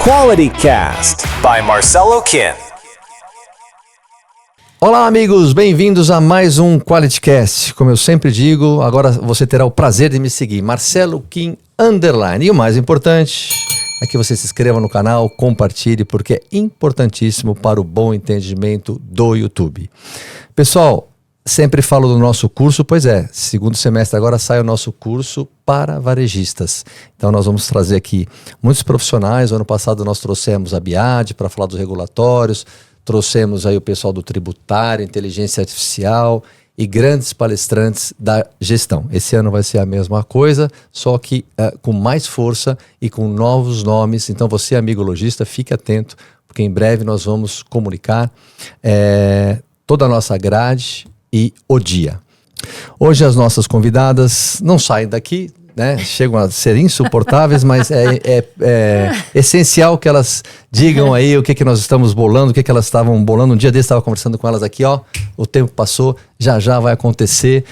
Quality Cast by Marcelo Kim. Olá amigos, bem-vindos a mais um Quality Cast. Como eu sempre digo, agora você terá o prazer de me seguir, Marcelo Kim _. E o mais importante é que você se inscreva no canal, compartilhe, porque é importantíssimo para o bom entendimento do YouTube. Pessoal, sempre falo do nosso curso, pois é, segundo semestre agora sai o nosso curso para varejistas. Então nós vamos trazer aqui muitos profissionais. O ano passado nós trouxemos a BIAD para falar dos regulatórios, trouxemos aí o pessoal do tributário, inteligência artificial e grandes palestrantes da gestão. Esse ano vai ser a mesma coisa, só que com mais força e com novos nomes. Então você, amigo lojista, fique atento, porque em breve nós vamos comunicar toda a nossa grade e o dia. Hoje as nossas convidadas não saem daqui, né? Chegam a ser insuportáveis, mas é essencial que elas digam aí o que nós estamos bolando, o que elas estavam bolando. Um dia desse estava conversando com elas aqui, ó, o tempo passou, já vai acontecer.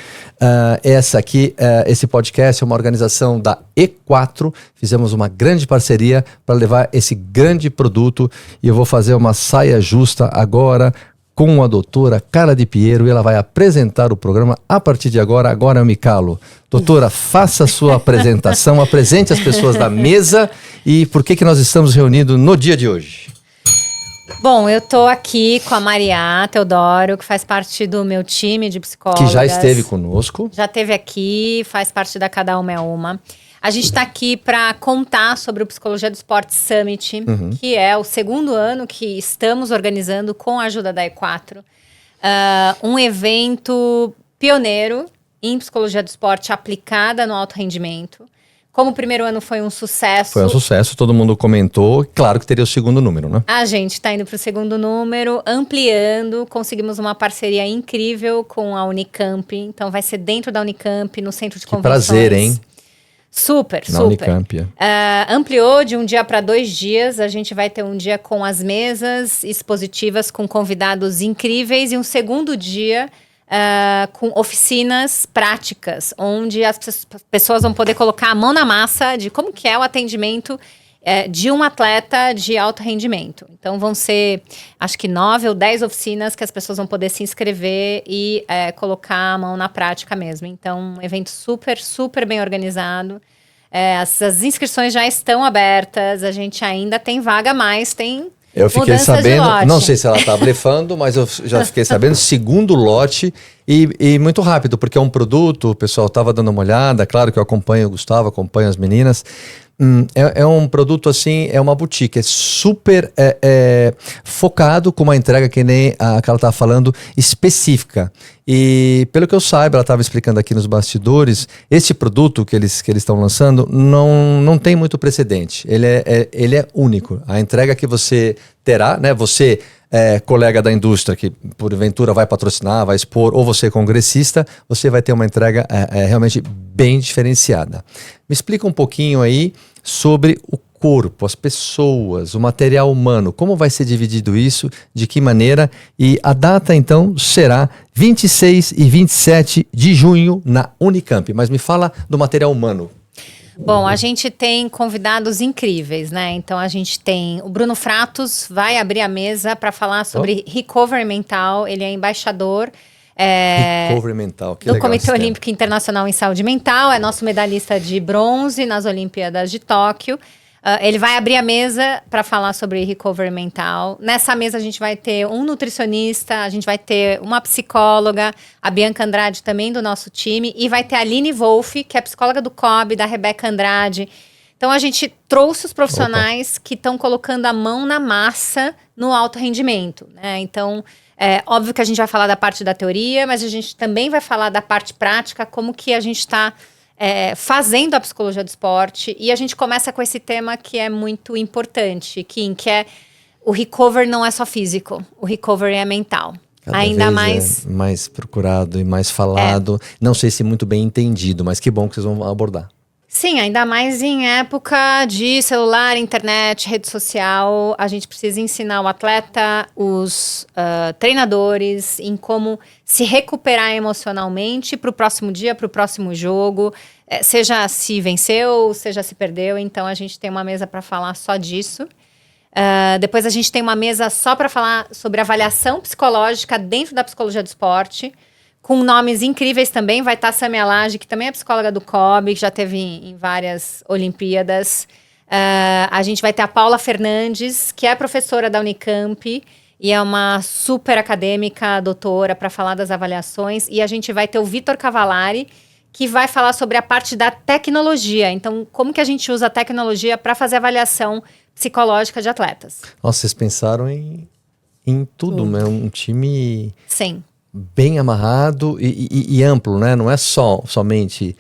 Esse podcast é uma organização da E4, fizemos uma grande parceria para levar esse grande produto e eu vou fazer uma saia justa agora com a doutora Carla Di Piero, e ela vai apresentar o programa a partir de agora. Agora eu me calo. Doutora, faça a sua apresentação, apresente as pessoas da mesa e por que nós estamos reunidos no dia de hoje. Bom, eu tô aqui com a Maria Teodoro, que faz parte do meu time de psicólogas. Que já esteve conosco. Já esteve aqui, faz parte da Cada Uma é Uma. A gente está aqui para contar sobre o Psicologia do Esporte Summit, que é o segundo ano que estamos organizando com a ajuda da E4. Um evento pioneiro em Psicologia do Esporte aplicada no alto rendimento. Como o primeiro ano foi um sucesso... Foi um sucesso, todo mundo comentou. Claro que teria o segundo número, né? A gente está indo para o segundo número, ampliando. Conseguimos uma parceria incrível com a Unicamp. Então vai ser dentro da Unicamp, no centro de convenções. Que prazer, hein? Super. Unicamp. Ampliou de um dia para 2 dias. A gente vai ter um dia com as mesas expositivas com convidados incríveis e um segundo dia com oficinas práticas, onde as pessoas vão poder colocar a mão na massa de como que é o atendimento de um atleta de alto rendimento. Então vão ser, acho que 9 ou 10 oficinas que as pessoas vão poder se inscrever e colocar a mão na prática mesmo. Então, um evento super, super bem organizado. As inscrições já estão abertas, a gente ainda tem vaga, mas tem eu fiquei sabendo, não sei se ela está blefando, mas eu já fiquei sabendo, segundo lote e muito rápido, porque é um produto, o pessoal estava dando uma olhada, claro que eu acompanho o Gustavo, acompanho as meninas. É um produto assim, é uma boutique, é super focado com uma entrega que nem a que ela estava falando, específica. E pelo que eu saiba, ela estava explicando aqui nos bastidores, este produto que eles estão lançando não tem muito precedente, ele é único. A entrega que você terá, né, você colega da indústria que porventura vai patrocinar, vai expor, ou você congressista, você vai ter uma entrega realmente bem diferenciada. Me explica um pouquinho aí sobre o corpo, as pessoas, o material humano, como vai ser dividido isso, de que maneira, e a data então será 26 e 27 de junho na Unicamp, mas me fala do material humano. Bom, a gente tem convidados incríveis, né? Então a gente tem o Bruno Fratos, vai abrir a mesa para falar sobre recovery mental. Ele é embaixador recovery mental, que do legal, Comitê Olímpico Internacional em Saúde Mental. É nosso medalhista de bronze nas Olimpíadas de Tóquio. Ele vai abrir a mesa para falar sobre recovery mental. Nessa mesa a gente vai ter um nutricionista, a gente vai ter uma psicóloga, a Bianca Andrade também do nosso time, e vai ter a Aline Wolff, que é psicóloga do COB, da Rebeca Andrade. Então a gente trouxe os profissionais que estão colocando a mão na massa no alto rendimento, né? Então, óbvio que a gente vai falar da parte da teoria, mas a gente também vai falar da parte prática, como que a gente está fazendo a psicologia do esporte. E a gente começa com esse tema que é muito importante, Kim, que é o recovery não é só físico, o recovery é mental. Cada ainda vez mais procurado e mais falado. Não sei se muito bem entendido, mas que bom que vocês vão abordar. Sim, ainda mais em época de celular, internet, rede social, a gente precisa ensinar o atleta, os treinadores, em como se recuperar emocionalmente para o próximo dia, para o próximo jogo, seja se venceu, seja se perdeu. Então a gente tem uma mesa para falar só disso. Depois a gente tem uma mesa só para falar sobre avaliação psicológica dentro da psicologia do esporte, com nomes incríveis também. Vai estar a Samia Lage, que também é psicóloga do COB, que já teve em várias Olimpíadas. A gente vai ter a Paula Fernandes, que é professora da Unicamp e é uma super acadêmica, doutora, para falar das avaliações. E a gente vai ter o Vitor Cavallari, que vai falar sobre a parte da tecnologia. Então, como que a gente usa a tecnologia para fazer avaliação psicológica de atletas. Nossa, vocês pensaram em tudo, né? Um time Sim. bem amarrado e amplo, né? Não é somente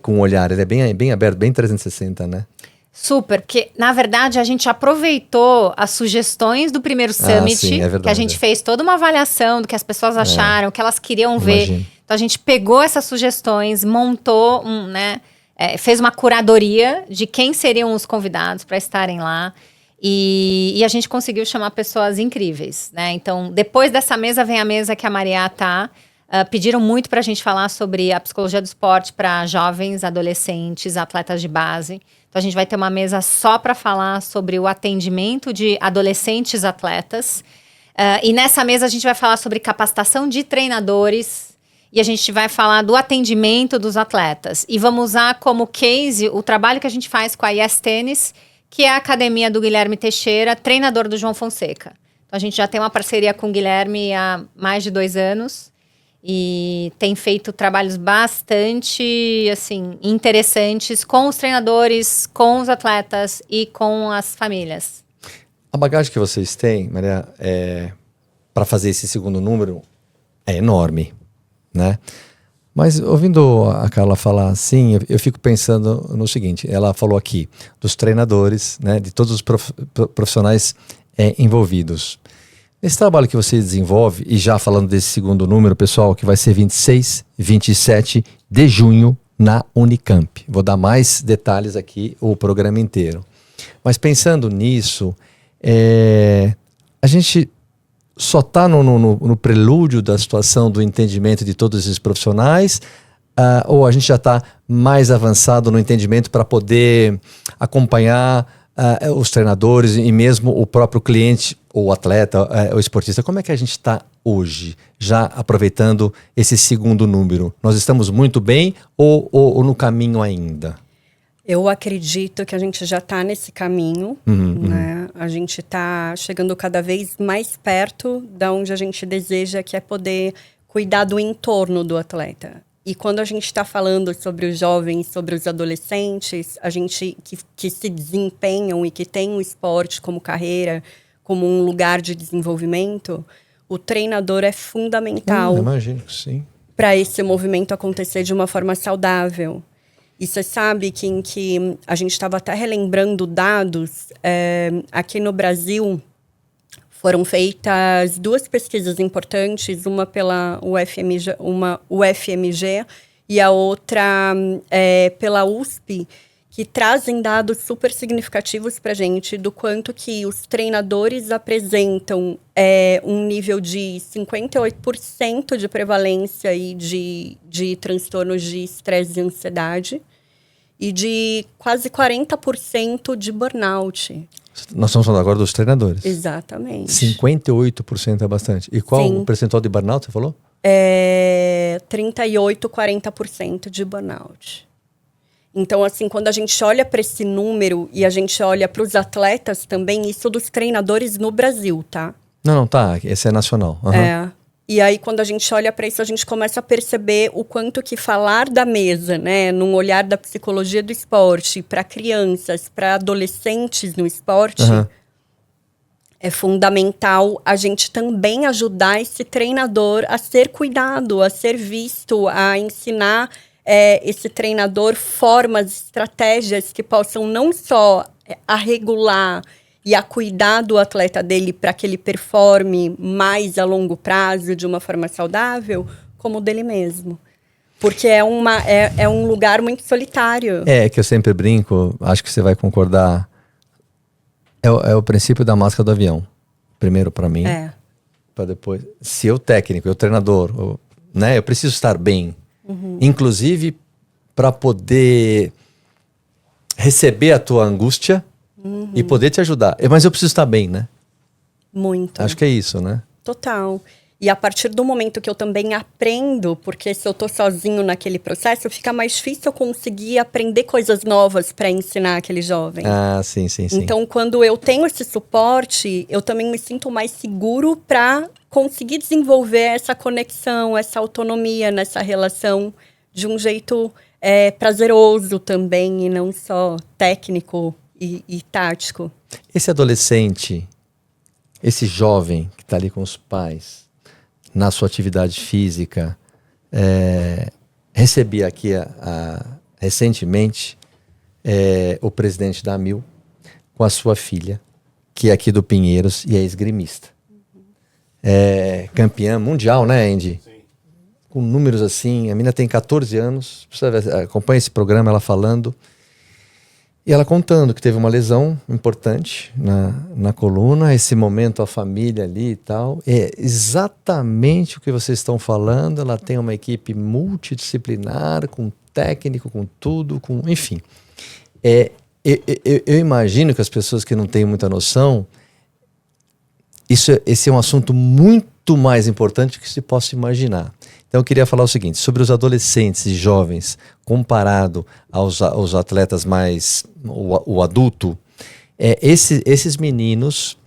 com o olhar, ele é bem aberto, bem 360, né? Super, porque na verdade a gente aproveitou as sugestões do primeiro Summit, sim, é verdade, que a gente fez toda uma avaliação do que as pessoas acharam, o que elas queriam ver. Imagino. Então a gente pegou essas sugestões, montou fez uma curadoria de quem seriam os convidados para estarem lá. E a gente conseguiu chamar pessoas incríveis, né? Então, depois dessa mesa, vem a mesa que a Maria tá. Pediram muito para a gente falar sobre a psicologia do esporte para jovens, adolescentes, atletas de base. Então, a gente vai ter uma mesa só para falar sobre o atendimento de adolescentes atletas. E nessa mesa, a gente vai falar sobre capacitação de treinadores. E a gente vai falar do atendimento dos atletas. E vamos usar como case o trabalho que a gente faz com a Yes Tennis, que é a academia do Guilherme Teixeira, treinador do João Fonseca. Então, a gente já tem uma parceria com o Guilherme há mais de 2 anos e tem feito trabalhos bastante, assim, interessantes com os treinadores, com os atletas e com as famílias. A bagagem que vocês têm, Maria, para fazer esse segundo número é enorme, né? Mas ouvindo a Carla falar assim, eu fico pensando no seguinte, ela falou aqui dos treinadores, né, de todos os profissionais envolvidos. Nesse trabalho que você desenvolve, e já falando desse segundo número, pessoal, que vai ser 26 e 27 de junho na Unicamp. Vou dar mais detalhes aqui, o programa inteiro. Mas pensando nisso, a gente só está no prelúdio da situação do entendimento de todos esses profissionais, ou a gente já está mais avançado no entendimento para poder acompanhar os treinadores e mesmo o próprio cliente, o atleta, o esportista? Como é que a gente está hoje, já aproveitando esse segundo número? Nós estamos muito bem ou no caminho ainda? Eu acredito que a gente já está nesse caminho, né? A gente está chegando cada vez mais perto da onde a gente deseja, que é poder cuidar do entorno do atleta. E quando a gente está falando sobre os jovens, sobre os adolescentes, a gente que se desempenham e que tem o esporte como carreira, como um lugar de desenvolvimento, o treinador é fundamental. Imagino que sim. Para esse movimento acontecer de uma forma saudável. E você sabe que a gente estava até relembrando dados, aqui no Brasil foram feitas 2 pesquisas importantes, uma pela UFMG e a outra pela USP, que trazem dados super significativos para a gente do quanto que os treinadores apresentam um nível de 58% de prevalência e de transtornos de estresse e ansiedade e de quase 40% de burnout. Nós estamos falando agora dos treinadores. Exatamente. 58% é bastante. E qual o percentual de burnout, você falou? 38%, 40% de burnout. Então, assim, quando a gente olha para esse número e a gente olha para os atletas também, isso dos treinadores no Brasil, tá? Não, tá. Esse é nacional. Uhum. E aí, quando a gente olha para isso, a gente começa a perceber o quanto que falar da mesa, né, num olhar da psicologia do esporte, para crianças, para adolescentes no esporte, é fundamental a gente também ajudar esse treinador a ser cuidado, a ser visto, a ensinar esse treinador formas, estratégias que possam não só a regular e a cuidar do atleta dele para que ele performe mais a longo prazo de uma forma saudável, como dele mesmo. Porque é um lugar muito solitário. Que eu sempre brinco, acho que você vai concordar. É o princípio da máscara do avião. Primeiro para mim, para depois. Se eu técnico, eu treinador, né, eu preciso estar bem. Inclusive para poder receber a tua angústia E poder te ajudar. Mas eu preciso estar bem, né? Muito. Acho que é isso, né? Total. E a partir do momento que eu também aprendo, porque se eu tô sozinho naquele processo, fica mais difícil eu conseguir aprender coisas novas para ensinar aquele jovem. Ah, sim. Então, quando eu tenho esse suporte, eu também me sinto mais seguro para conseguir desenvolver essa conexão, essa autonomia nessa relação de um jeito prazeroso também, e não só técnico e tático. Esse adolescente, esse jovem que está ali com os pais, na sua atividade física, recebi aqui recentemente o presidente da AMIL com a sua filha, que é aqui do Pinheiros e é esgrimista. Campeã mundial, né, Andy? Sim. Com números assim, a menina tem 14 anos, acompanha esse programa, ela falando. E ela contando que teve uma lesão importante na coluna, esse momento a família ali e tal. É exatamente o que vocês estão falando. Ela tem uma equipe multidisciplinar, com técnico, com tudo, enfim. Eu imagino que as pessoas que não têm muita noção, esse é um assunto muito mais importante do que se possa imaginar. Então eu queria falar o seguinte, sobre os adolescentes e jovens, comparado aos atletas mais, o adulto, esses meninos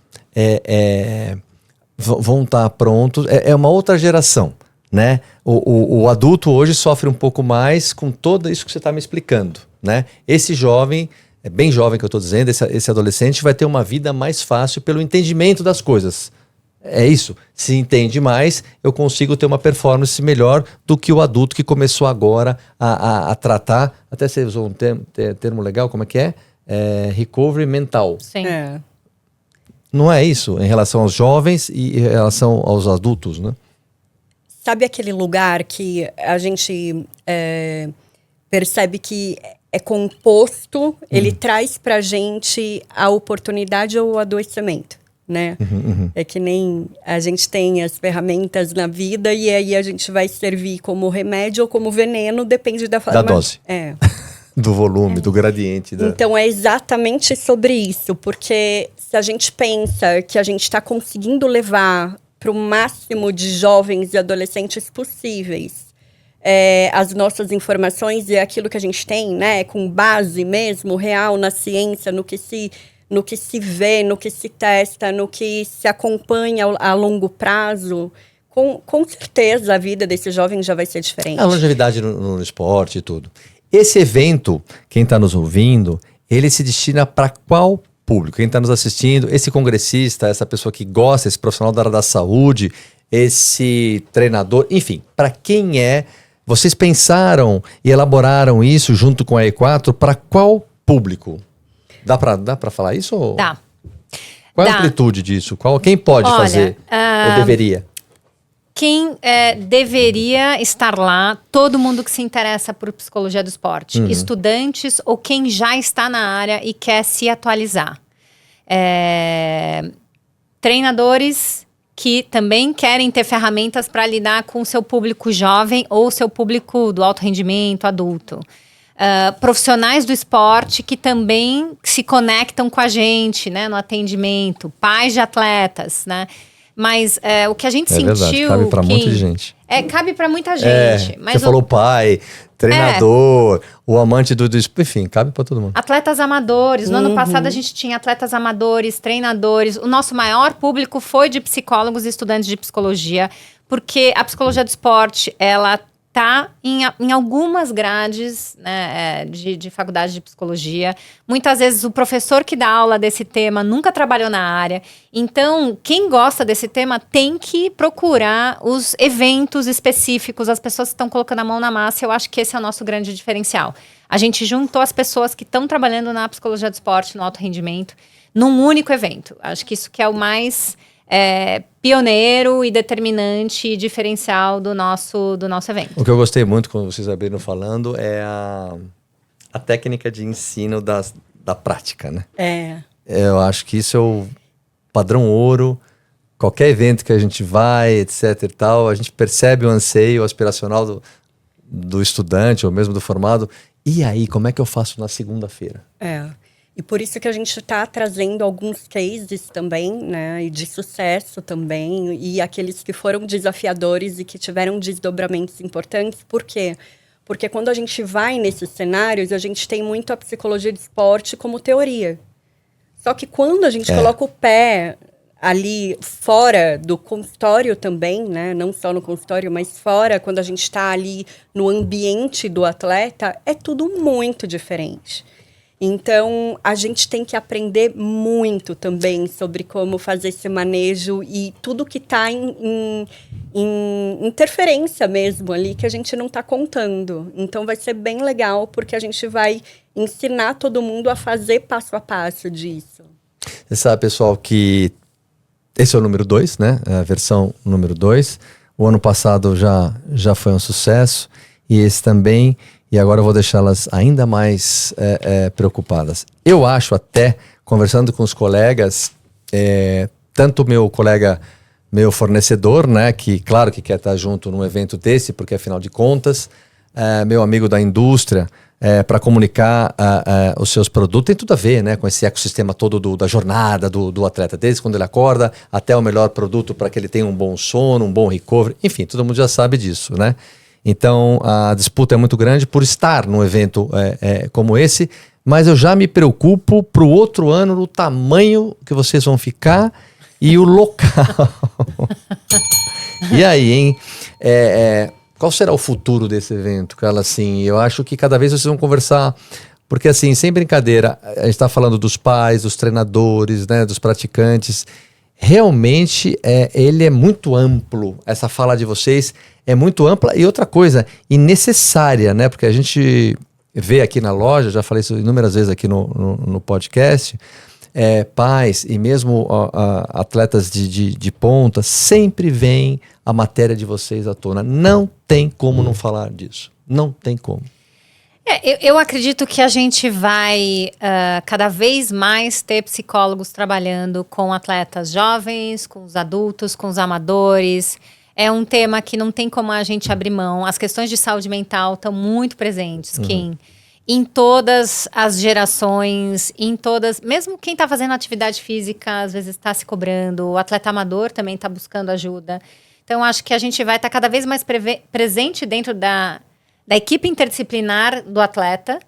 vão estar prontos, é uma outra geração, né? O adulto hoje sofre um pouco mais com tudo isso que você está me explicando, né? Esse jovem, bem jovem que eu estou dizendo, esse adolescente vai ter uma vida mais fácil pelo entendimento das coisas. É isso. Se entende mais, eu consigo ter uma performance melhor do que o adulto que começou agora a tratar. Até você usou um termo legal, como é que é? Recovery mental. Sim. Não é isso em relação aos jovens e em relação aos adultos, né? Sabe aquele lugar que a gente percebe que é composto, ele traz pra gente a oportunidade ou o adoecimento, né? É que nem a gente tem as ferramentas na vida e aí a gente vai servir como remédio ou como veneno, depende da forma. Da dose. Do volume, do gradiente. Então é exatamente sobre isso, porque se a gente pensa que a gente está conseguindo levar para o máximo de jovens e adolescentes possíveis as nossas informações e aquilo que a gente tem, né, com base mesmo, real, na ciência, no que se vê, no que se testa, no que se acompanha a longo prazo, com certeza a vida desse jovem já vai ser diferente. A longevidade no esporte e tudo. Esse evento, quem está nos ouvindo, ele se destina para qual público? Quem está nos assistindo, esse congressista, essa pessoa que gosta, esse profissional da área da saúde, esse treinador, enfim, para quem é? Vocês pensaram e elaboraram isso junto com a E4 para qual público? Dá para falar isso? Ou... Dá. Qual a amplitude disso? Quem pode fazer ou deveria? Quem deveria estar lá, todo mundo que se interessa por psicologia do esporte. Estudantes ou quem já está na área e quer se atualizar. Treinadores que também querem ter ferramentas para lidar com o seu público jovem ou seu público do alto rendimento, adulto. Profissionais do esporte que também se conectam com a gente, né, no atendimento, pais de atletas, né? Mas o que a gente sentiu... Verdade, cabe para muita gente. Cabe para muita gente. Mas você falou pai, treinador, o amante do enfim, cabe para todo mundo. Atletas amadores. No ano passado a gente tinha atletas amadores, treinadores. O nosso maior público foi de psicólogos e estudantes de psicologia, porque a psicologia do esporte, ela está em algumas grades, né, de faculdade de psicologia. Muitas vezes o professor que dá aula desse tema nunca trabalhou na área. Então, quem gosta desse tema tem que procurar os eventos específicos, as pessoas que estão colocando a mão na massa. Eu acho que esse é o nosso grande diferencial. A gente juntou as pessoas que estão trabalhando na psicologia do esporte, no alto rendimento, num único evento. Acho que isso que é o mais... pioneiro e determinante e diferencial do nosso evento. O que eu gostei muito quando vocês abriram falando é a técnica de ensino da prática, né? Eu acho que isso é o padrão ouro. Qualquer evento que a gente vai, etc e tal, a gente percebe o anseio aspiracional do estudante ou mesmo do formado. E aí, como é que eu faço na segunda-feira? E por isso que a gente está trazendo alguns cases também, né, e de sucesso também, e aqueles que foram desafiadores e que tiveram desdobramentos importantes. Por quê? Porque quando a gente vai nesses cenários, a gente tem muito a psicologia de esporte como teoria. Só que quando a gente coloca o pé ali fora do consultório também, né, não só no consultório, mas fora, quando a gente está ali no ambiente do atleta, é tudo muito diferente. Então, a gente tem que aprender muito também sobre como fazer esse manejo e tudo que está em interferência mesmo ali, que a gente não está contando. Então, vai ser bem legal, porque a gente vai ensinar todo mundo a fazer passo a passo disso. Você sabe, pessoal, que esse é o número 2, né? A versão número 2. O ano passado já foi um sucesso, e esse também... E agora eu vou deixá-las ainda mais preocupadas. Eu acho até, conversando com os colegas, tanto meu colega, meu fornecedor, né, que claro que quer estar junto num evento desse, porque afinal de contas, meu amigo da indústria, para comunicar os seus produtos, tem tudo a ver, né, com esse ecossistema todo da jornada do atleta, desde quando ele acorda até o melhor produto para que ele tenha um bom sono, um bom recovery, enfim, todo mundo já sabe disso, né? Então, a disputa é muito grande por estar num evento como esse, mas eu já me preocupo para o outro ano no tamanho que vocês vão ficar e o local. E aí, hein? Qual será o futuro desse evento, Carla? Assim, eu acho que cada vez vocês vão conversar, porque assim, sem brincadeira, a gente está falando dos pais, dos treinadores, né, dos praticantes. Realmente, ele é muito amplo, essa fala de vocês é muito ampla e outra coisa, e necessária, né? Porque a gente vê aqui na loja, já falei isso inúmeras vezes aqui no podcast, pais e mesmo atletas de ponta, sempre vem a matéria de vocês à tona. Não tem como não falar disso. Não tem como. Eu acredito que a gente vai cada vez mais ter psicólogos trabalhando com atletas jovens, com os adultos, com os amadores. É um tema que não tem como a gente abrir mão. As questões de saúde mental estão muito presentes, Kim. Em todas as gerações, mesmo quem está fazendo atividade física, às vezes está se cobrando, o atleta amador também está buscando ajuda. Então, acho que a gente vai estar cada vez mais presente dentro da equipe interdisciplinar do atleta,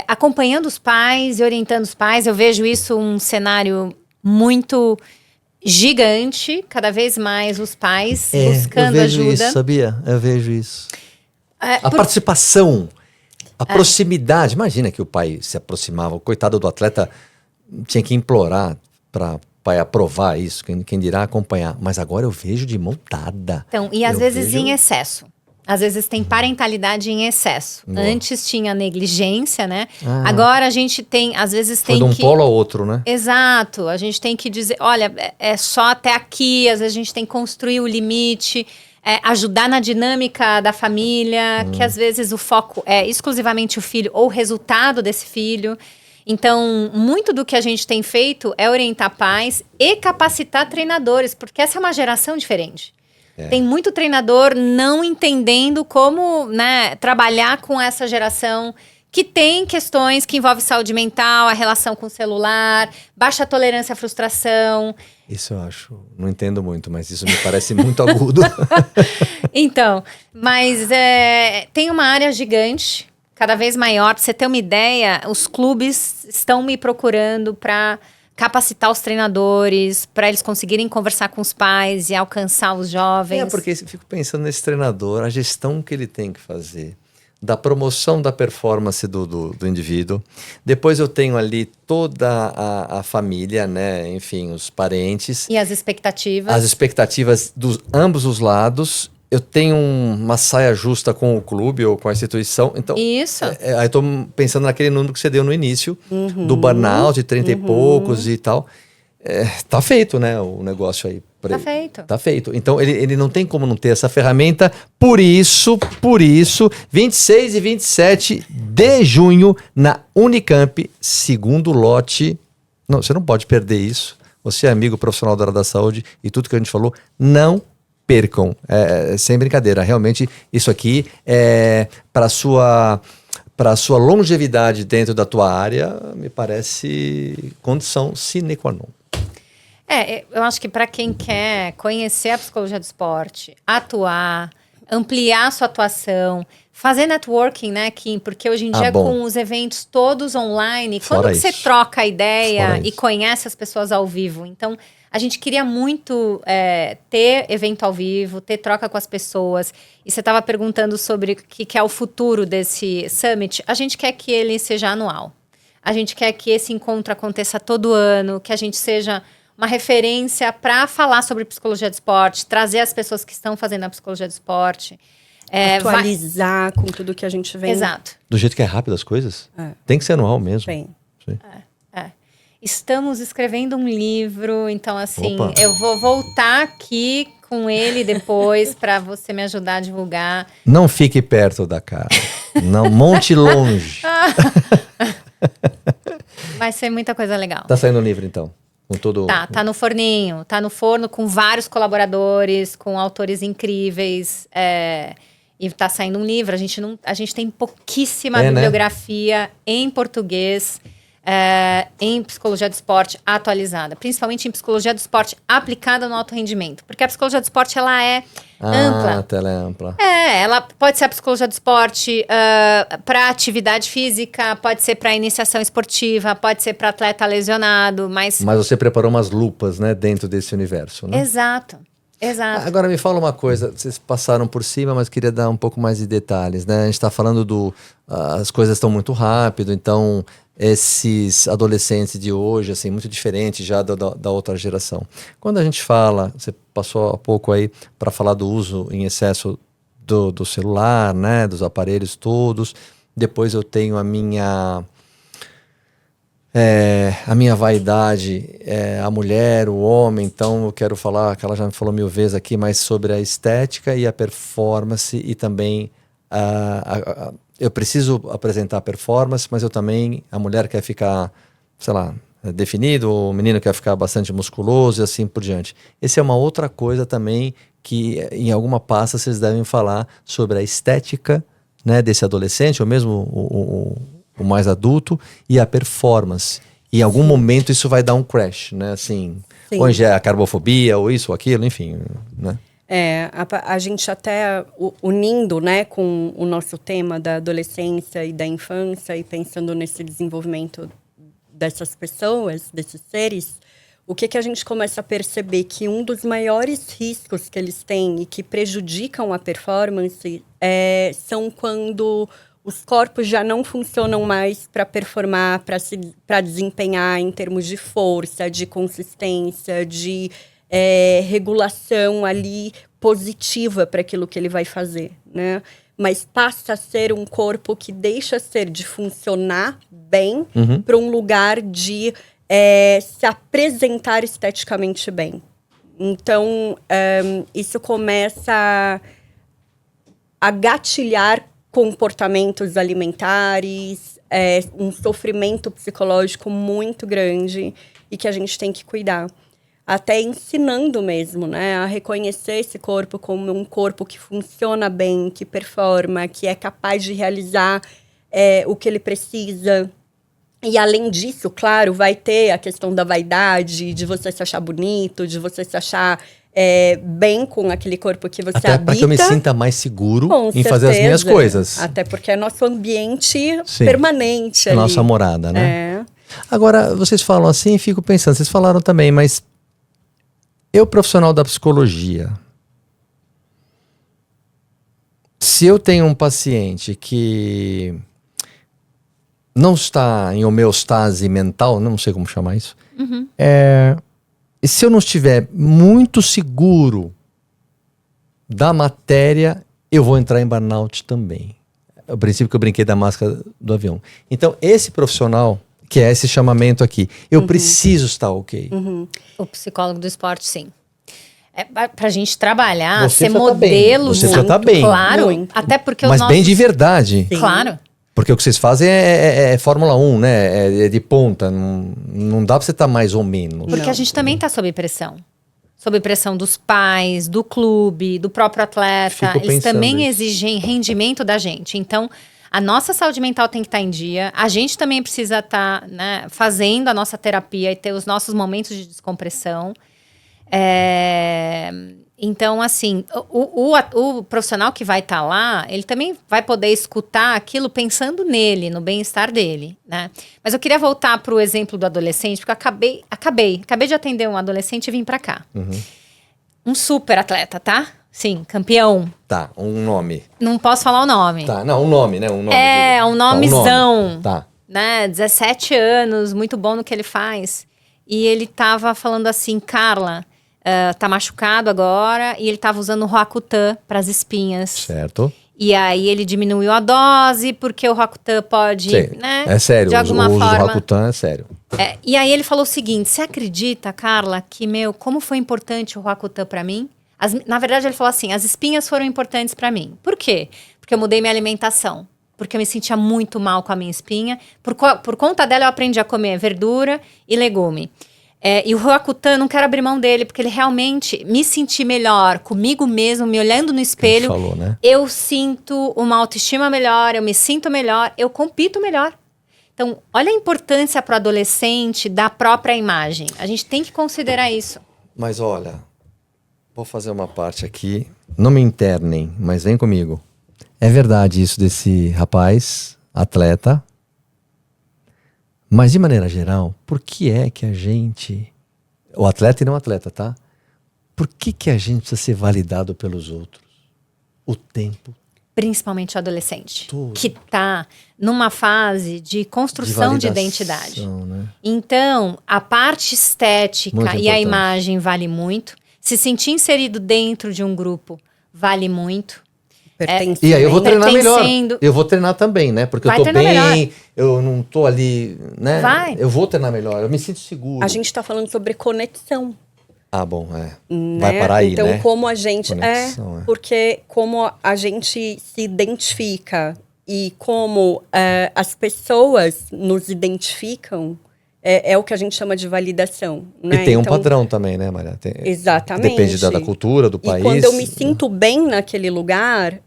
acompanhando os pais e orientando os pais. Eu vejo isso um cenário muito gigante, cada vez mais os pais buscando eu vejo ajuda. Isso, sabia? Eu vejo isso. Participação, a proximidade. Imagina que o pai se aproximava, o coitado do atleta tinha que implorar para o pai aprovar isso, quem dirá acompanhar. Mas agora eu vejo de mão dada. Então, e às vezes em excesso. Às vezes tem parentalidade em excesso. Boa. Antes tinha negligência, né? Agora a gente tem, às vezes tem Foi de um que... polo ao outro, né? Exato. A gente tem que dizer, olha, é só até aqui. Às vezes a gente tem que construir o limite, ajudar na dinâmica da família, que às vezes o foco é exclusivamente o filho ou o resultado desse filho. Então, muito do que a gente tem feito é orientar pais e capacitar treinadores, porque essa é uma geração diferente. Tem muito treinador não entendendo como, né, trabalhar com essa geração que tem questões que envolvem saúde mental, a relação com o celular, baixa tolerância à frustração. Isso eu acho, não entendo muito, mas isso me parece muito agudo. Então, mas tem uma área gigante, cada vez maior. Pra você ter uma ideia, os clubes estão me procurando para capacitar os treinadores, para eles conseguirem conversar com os pais e alcançar os jovens. Porque eu fico pensando nesse treinador, a gestão que ele tem que fazer, da promoção da performance do indivíduo. Depois eu tenho ali toda a família, né? Enfim, os parentes. E as expectativas. As expectativas dos ambos os lados. Eu tenho uma saia justa com o clube ou com a instituição. Então, Isso. Aí eu tô pensando naquele número que você deu no início, do burnout de 30 e poucos e tal. Tá feito, né, o negócio aí. Tá feito. Tá feito. Então, ele não tem como não ter essa ferramenta. Por isso, 26 e 27 de junho, na Unicamp, segundo lote. Não, você não pode perder isso. Você é amigo profissional da área da saúde e tudo que a gente falou, não percam. Sem brincadeira. Realmente, isso aqui é para para a sua longevidade dentro da tua área, me parece condição sine qua non. Eu acho que para quem quer conhecer a psicologia do esporte, atuar, ampliar sua atuação, fazer networking, né, Kim? Porque hoje em dia, bom. com os eventos todos online, Fora quando que você isso. troca a ideia Fora e isso. conhece as pessoas ao vivo? Então, a gente queria muito ter evento ao vivo, ter troca com as pessoas. E você estava perguntando sobre o que é o futuro desse Summit. A gente quer que ele seja anual. A gente quer que esse encontro aconteça todo ano, que a gente seja uma referência para falar sobre psicologia do esporte, trazer as pessoas que estão fazendo a psicologia do esporte. Atualizar com tudo que a gente vem. Exato. Do jeito que é rápido as coisas, tem que ser anual mesmo. Bem. Sim. Estamos escrevendo um livro, então assim, Opa. eu vou voltar aqui com ele depois para você me ajudar a divulgar. Não fique perto da cara. Não, monte longe. Vai ser muita coisa legal. Tá saindo o livro, então? Com todo... Tá no forninho, tá no forno com vários colaboradores, com autores incríveis. E tá saindo um livro. A gente tem pouquíssima né? bibliografia em português, em psicologia do esporte atualizada. Principalmente em psicologia do esporte aplicada no alto rendimento. Porque a psicologia do esporte, ela é ampla. Ela é ampla. Ela pode ser a psicologia do esporte para atividade física, pode ser para iniciação esportiva, pode ser para atleta lesionado, mas Você preparou umas lupas, né, dentro desse universo, né? Exato. Agora me fala uma coisa, vocês passaram por cima, mas queria dar um pouco mais de detalhes, né? A gente está falando as coisas estão muito rápido, então esses adolescentes de hoje, assim, muito diferente já da outra geração. Quando a gente fala, você passou há pouco aí para falar do uso em excesso do celular, né? Dos aparelhos todos. Depois eu tenho a minha vaidade, a mulher, o homem, então eu quero falar, que ela já me falou 1000 vezes aqui, mas sobre a estética e a performance e também eu preciso apresentar a performance, mas a mulher quer ficar, sei lá, definido, o menino quer ficar bastante musculoso e assim por diante. Essa é uma outra coisa também que em alguma pasta vocês devem falar sobre a estética, né, desse adolescente, ou mesmo o mais adulto, e a performance. Em algum momento isso vai dar um crash, né? Assim, ou já é a carbofobia, ou isso, ou aquilo, enfim, né? A gente até unindo, né, com o nosso tema da adolescência e da infância e pensando nesse desenvolvimento dessas pessoas, desses seres, o que a gente começa a perceber que um dos maiores riscos que eles têm e que prejudicam a performance são quando os corpos já não funcionam mais para performar, para desempenhar em termos de força, de consistência, de regulação ali positiva para aquilo que ele vai fazer, né? Mas passa a ser um corpo que deixa de funcionar bem para um lugar de se apresentar esteticamente bem. Então, isso começa a gatilhar comportamentos alimentares, um sofrimento psicológico muito grande e que a gente tem que cuidar. Até ensinando mesmo, né, a reconhecer esse corpo como um corpo que funciona bem, que performa, que é capaz de realizar o que ele precisa. E além disso, claro, vai ter a questão da vaidade, de você se achar bonito, de você se achar bem com aquele corpo que você Até habita. para que eu me sinta mais seguro Com em fazer as certeza. minhas coisas. Até porque é nosso ambiente Sim. permanente ali. Nossa morada, né? Agora, vocês falam assim e fico pensando, vocês falaram também, mas eu, profissional da psicologia, se eu tenho um paciente que não está em homeostase mental, não sei como chamar isso, e se eu não estiver muito seguro da matéria, eu vou entrar em burnout também. O princípio que eu brinquei da máscara do avião. Então, esse profissional, que é esse chamamento aqui, eu preciso estar ok. o psicólogo do esporte, sim. Pra gente trabalhar, Você ser já tá bem. modelo. Você já muito, tá bem. Claro. Muito. Até porque Mas os bem nossos... de verdade. Sim. Claro. Porque o que vocês fazem é Fórmula 1, né? É de ponta. Não dá pra você estar mais ou menos. Porque a gente também tá sob pressão. Sob pressão dos pais, do clube, do próprio atleta. Fico Eles pensando também isso. exigem rendimento da gente. Então, A nossa saúde mental tem que estar em dia. A gente também precisa estar, né, fazendo a nossa terapia e ter os nossos momentos de descompressão. Então, assim, o profissional que vai estar lá, ele também vai poder escutar aquilo pensando nele, no bem-estar dele, né? Mas eu queria voltar para o exemplo do adolescente, porque eu acabei de atender um adolescente e vim para cá. Um super atleta, tá? Sim, campeão. Tá, um nome. Não posso falar o nome. Tá, não, um nome, né? Um nome. Um nomezão. Tá. Né? 17 anos, muito bom no que ele faz. E ele tava falando assim, Carla, tá machucado agora, e ele tava usando o Roacutan para as espinhas. Certo. E aí ele diminuiu a dose, porque o Roacutan pode, Sim. né? É sério, de alguma o uso do forma. Roacutan é sério. E aí ele falou o seguinte: você acredita, Carla, que, como foi importante o Roacutan para mim? Na verdade, ele falou assim: as espinhas foram importantes para mim. Por quê? Porque eu mudei minha alimentação. Porque eu me sentia muito mal com a minha espinha. Por conta dela, eu aprendi a comer verdura e legume. E o Roacutan, não quero abrir mão dele, porque ele realmente me senti melhor comigo mesmo, me olhando no espelho. Falou, né? Eu sinto uma autoestima melhor, eu me sinto melhor, eu compito melhor. Então, olha a importância para o adolescente da própria imagem. A gente tem que considerar isso. Mas olha, vou fazer uma parte aqui. Não me internem, mas vem comigo. É verdade isso desse rapaz, atleta. Mas de maneira geral, por que é que a gente... O atleta e não atleta, tá? Por que a gente precisa ser validado pelos outros? O tempo. Principalmente o adolescente. Tudo. Que tá numa fase de construção de identidade. Né? Então, a parte estética Muito e a importante. imagem vale muito. Se sentir inserido dentro de um grupo vale muito. E aí eu vou treinar melhor. Pertencendo. Eu vou treinar também, né? Porque Vai eu tô treinar bem, melhor. eu não tô ali, né? Vai. Eu vou treinar melhor, eu me sinto seguro. A gente tá falando sobre conexão. Ah, bom, Né? Vai parar aí, então, né? como a gente... Conexão, porque como a gente se identifica e como as pessoas nos identificam, é o que a gente chama de validação. Né? E tem um Então, padrão também, né, Maria? Exatamente. Depende da cultura, do país. E quando eu me sinto bem naquele lugar,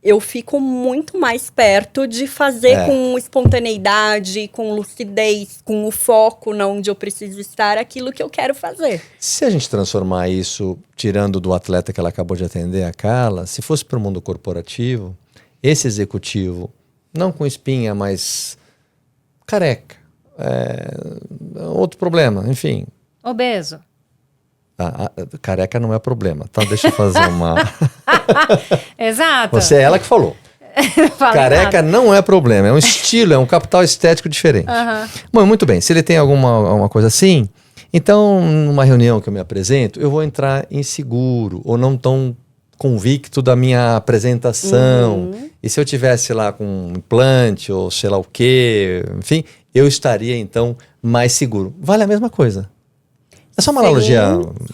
eu fico muito mais perto de fazer com espontaneidade, com lucidez, com o foco na onde eu preciso estar, aquilo que eu quero fazer. Se a gente transformar isso, tirando do atleta que ela acabou de atender, a Carla, se fosse para o mundo corporativo, esse executivo, não com espinha, mas careca, outro problema, enfim. Obeso. Careca não é problema, tá? Deixa eu fazer uma... Exato. Você é ela que falou. Fala Careca nada. não é problema, é um estilo, é um capital estético diferente. Bom, muito bem, se ele tem alguma coisa assim, então numa reunião que eu me apresento, eu vou entrar inseguro ou não tão convicto da minha apresentação. E se eu tivesse lá com um implante ou sei lá o quê, enfim, eu estaria então mais seguro. Vale a mesma coisa. É só uma analogia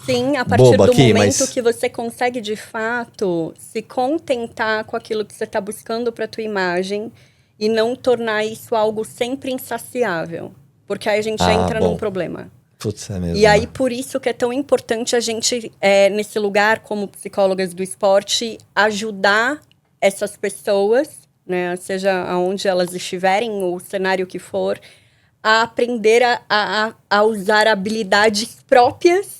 Sim, a partir boba do aqui, momento mas... que você consegue, de fato, se contentar com aquilo que você está buscando para tua imagem e não tornar isso algo sempre insaciável. Porque aí a gente entra num problema. Putz, é mesmo. E aí, por isso que é tão importante a gente, nesse lugar, como psicólogas do esporte, ajudar essas pessoas, né, seja aonde elas estiverem, ou o cenário que for, a aprender a usar habilidades próprias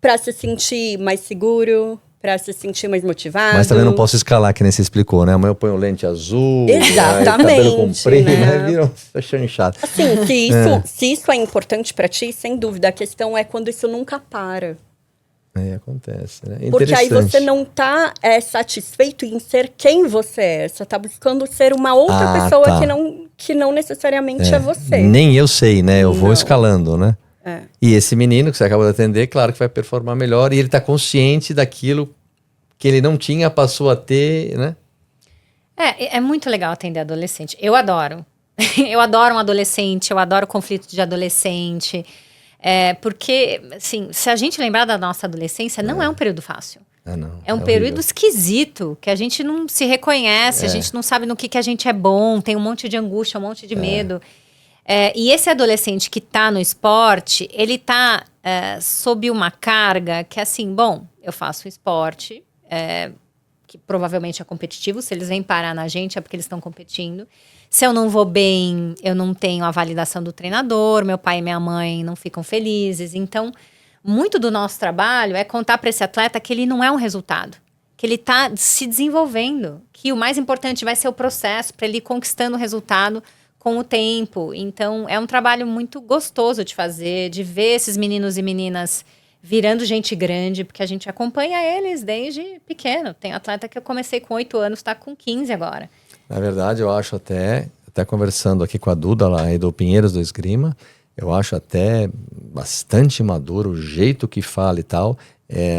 para se sentir mais seguro, para se sentir mais motivado. Mas também não posso escalar, que nem você explicou, né? Amanhã eu ponho lente azul, Exatamente, cabelo comprido, né? né? Vira um chanchado. Assim, se isso é importante para ti, sem dúvida. A questão é quando isso nunca para. Acontece, né? Porque aí Interessante. você não tá satisfeito em ser quem você é. Você tá buscando ser uma outra pessoa tá. que não necessariamente é você. Nem eu sei, né? Eu vou Não. escalando, né? É. E esse menino que você acabou de atender, claro que vai performar melhor. E ele tá consciente daquilo que ele não tinha, passou a ter, né? É muito legal atender adolescente. Eu adoro. Eu adoro um adolescente, eu adoro conflito de adolescente. Porque, assim, se a gente lembrar da nossa adolescência, não é um período fácil. Não. É um período esquisito, que a gente não se reconhece, a gente não sabe no que a gente é bom, tem um monte de angústia, um monte de medo. E esse adolescente que tá no esporte, ele tá sob uma carga que, assim, bom, eu faço esporte, que provavelmente é competitivo. Se eles vêm parar na gente, é porque eles estão competindo. Se eu não vou bem, eu não tenho a validação do treinador, meu pai e minha mãe não ficam felizes. Então, muito do nosso trabalho é contar para esse atleta que ele não é um resultado, que ele está se desenvolvendo, que o mais importante vai ser o processo para ele ir conquistando o resultado com o tempo. Então, é um trabalho muito gostoso de fazer, de ver esses meninos e meninas virando gente grande, porque a gente acompanha eles desde pequeno. Tem atleta que eu comecei com 8 anos, está com 15 agora. Na verdade, eu acho até conversando aqui com a Duda lá aí do Pinheiros do Esgrima, eu acho até bastante maduro o jeito que fala e tal.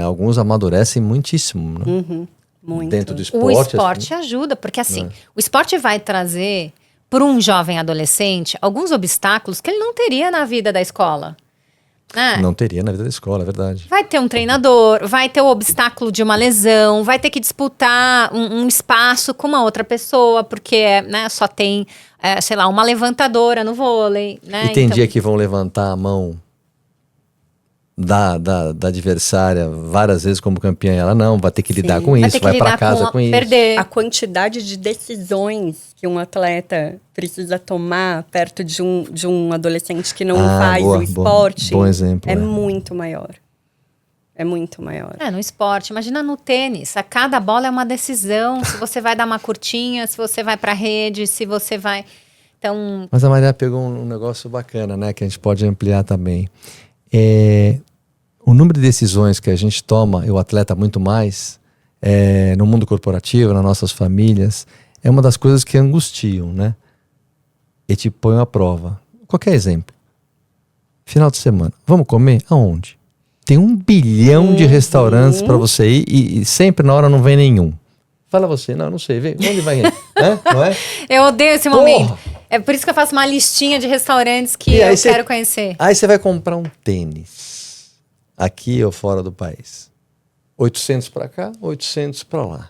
Alguns amadurecem muitíssimo, né? Muito. Dentro do O esporte. esporte ajuda, porque assim, o esporte vai trazer para um jovem adolescente alguns obstáculos que ele não teria na vida da escola. Né? Não teria na vida da escola, é verdade. Vai ter um treinador, vai ter o obstáculo de uma lesão, vai ter que disputar um espaço com uma outra pessoa, porque né, só tem, sei lá, uma levantadora no vôlei. Né? E tem Então, dia que vão levantar a mão da adversária várias vezes como campeã, ela não, vai ter que lidar com vai isso, ter que vai pra lidar casa com isso. perder. A quantidade de decisões que um atleta precisa tomar perto de um adolescente que não faz boa, o esporte bom exemplo, é muito maior. É muito maior. No esporte, imagina no tênis, a cada bola é uma decisão, se você vai dar uma curtinha, se você vai pra rede, se você vai... Então, Mas a Maria pegou um negócio bacana, né, que a gente pode ampliar também. O número de decisões que a gente toma, e o atleta muito mais, no mundo corporativo, nas nossas famílias, é uma das coisas que angustiam, né? E te põem à prova. Qualquer exemplo. Final de semana. Vamos comer? Aonde? Tem 1 bilhão de restaurantes para você ir e sempre na hora não vem nenhum. Fala você, não sei, vem, onde vai ir? Não é? eu odeio esse momento. É por isso que eu faço uma listinha de restaurantes que eu quero conhecer. Aí você vai comprar um tênis. Aqui ou fora do país. 800 para cá, 800 para lá.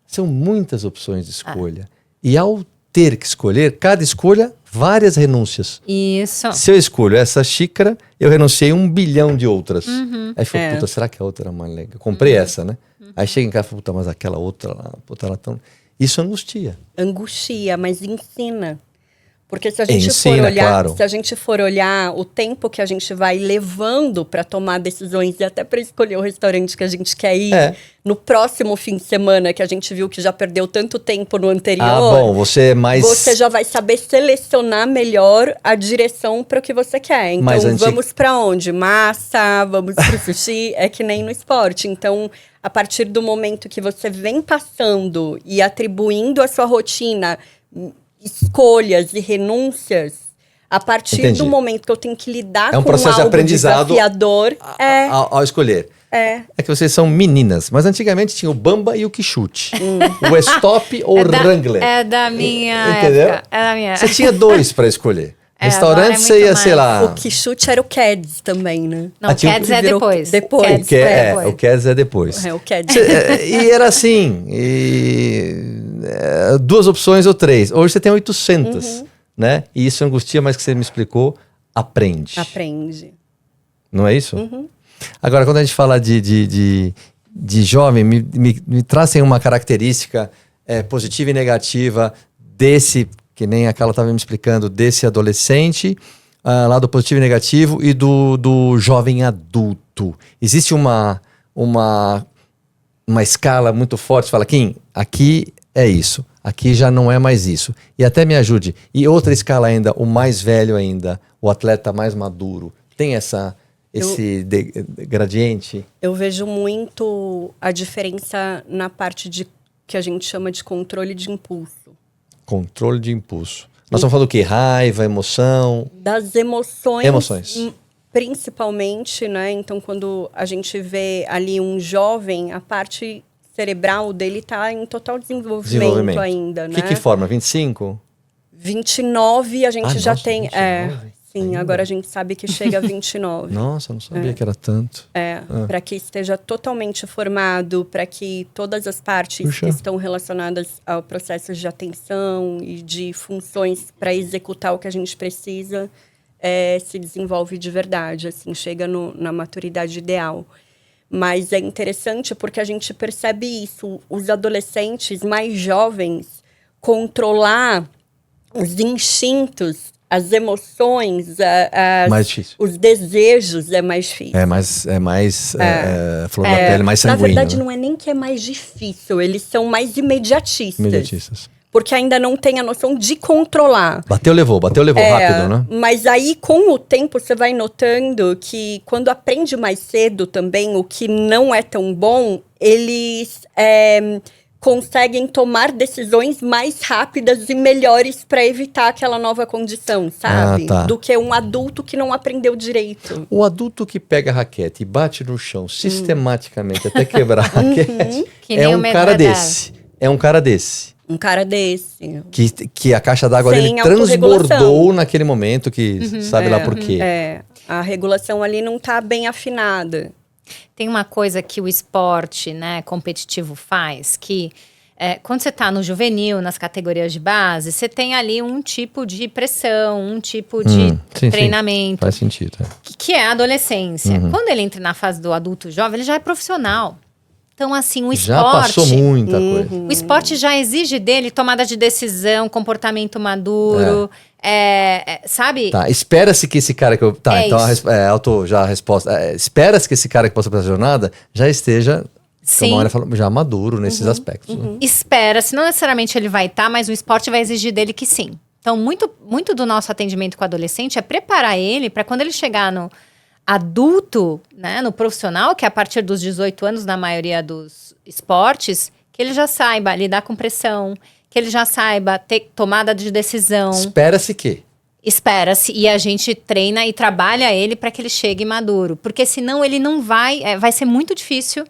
São muitas opções de escolha. E ao ter que escolher, cada escolha, várias renúncias. Isso. Se eu escolho essa xícara, eu renunciei 1 bilhão de outras. Aí eu falei, puta, será que a outra era mais legal? Eu comprei essa, né? Aí chega em casa e falo, puta, mas aquela outra lá, puta, ela tão... Isso angustia. Angustia, mas ensina. Porque se a gente se a gente for olhar o tempo que a gente vai levando para tomar decisões e até para escolher o restaurante que a gente quer ir no próximo fim de semana, que a gente viu que já perdeu tanto tempo no anterior. Você já vai saber selecionar melhor a direção para o que você quer. Então, vamos para onde? Massa, vamos pro sushi, é que nem no esporte. Então, a partir do momento que você vem passando e atribuindo a sua rotina escolhas e renúncias, a partir do momento que eu tenho que lidar com processo algo de aprendizado desafiador, ao escolher. É que vocês são meninas, mas antigamente tinha o Bamba e o Quichute. O Stop ou o Wrangler. É da minha Entendeu? época. É da minha Você tinha 2 para escolher. Restaurante, você ia, sei lá... O Quichute era o Keds também, né? Não, o Keds é depois. Depois. O Keds é depois. O Keds. E era assim, 2 opções ou 3. Hoje você tem 800, né? E isso angustia, mas que você me explicou, aprende. Não é isso? Agora, quando a gente fala de jovem, me trazem uma característica positiva e negativa desse... que nem a Carla estava me explicando, desse adolescente, lá do positivo e negativo, e do jovem adulto. Existe uma escala muito forte, você fala, Kim, aqui é isso, aqui já não é mais isso. E até me ajude. E outra escala ainda, o mais velho ainda, o atleta mais maduro. Tem esse gradiente? Eu vejo muito a diferença na parte que a gente chama de controle de impulso. Controle de impulso. Nós estamos falando do quê? Raiva, emoção? Das emoções. Emoções. Principalmente, né? Então, quando a gente vê ali um jovem, a parte cerebral dele está em total desenvolvimento ainda, né? Que forma? 25? 29 a gente já tem... 29? Sim, agora a gente sabe que chega a 29. Nossa, eu não sabia que era tanto. Para que esteja totalmente formado, para que todas as partes que estão relacionadas ao processo de atenção e de funções para executar o que a gente precisa, se desenvolve de verdade, assim, chega na maturidade ideal. Mas é interessante porque a gente percebe isso. Os adolescentes mais jovens, controlar os instintos, as emoções, Mais difícil. os desejos é mais difícil. Flor da pele, mais sanguíneo. Na verdade, né? não é nem que é mais difícil, eles são mais imediatistas. Imediatistas. Porque ainda não tem a noção de controlar. Bateu, levou, rápido, né? Mas aí, com o tempo, você vai notando que quando aprende mais cedo também o que não é tão bom, eles conseguem tomar decisões mais rápidas e melhores para evitar aquela nova condição, sabe? Tá. Do que um adulto que não aprendeu direito. O adulto que pega a raquete e bate no chão sistematicamente até quebrar a raquete Que é nem o um cara Medvedev. desse. É um cara desse. Um cara desse. Que a caixa d'água Sem dele autorregulação. transbordou naquele momento que sabe lá por quê. A regulação ali não tá bem afinada. Tem uma coisa que o esporte, né, competitivo faz, que quando você está no juvenil, nas categorias de base, você tem ali um tipo de pressão, um tipo de Sim. treinamento, Faz sentido. que é a adolescência. Quando ele entra na fase do adulto jovem, ele já é profissional. Então, assim, o Já esporte... passou muita coisa. O esporte já exige dele tomada de decisão, comportamento maduro, sabe? Tá, espera-se que esse cara que eu... Tá, É então isso. a resposta. Espera-se que esse cara que passou pela jornada já esteja, Sim. como a Maria falou, já maduro nesses aspectos. Né? Espera-se, não necessariamente ele vai estar, mas o esporte vai exigir dele que sim. Então, muito do nosso atendimento com o adolescente é preparar ele para quando ele chegar no adulto, né, no profissional, que é a partir dos 18 anos na maioria dos esportes, que ele já saiba lidar com pressão, que ele já saiba ter tomada de decisão. Espera-se que. Espera-se e a gente treina e trabalha ele para que ele chegue maduro, porque senão ele não vai ser muito difícil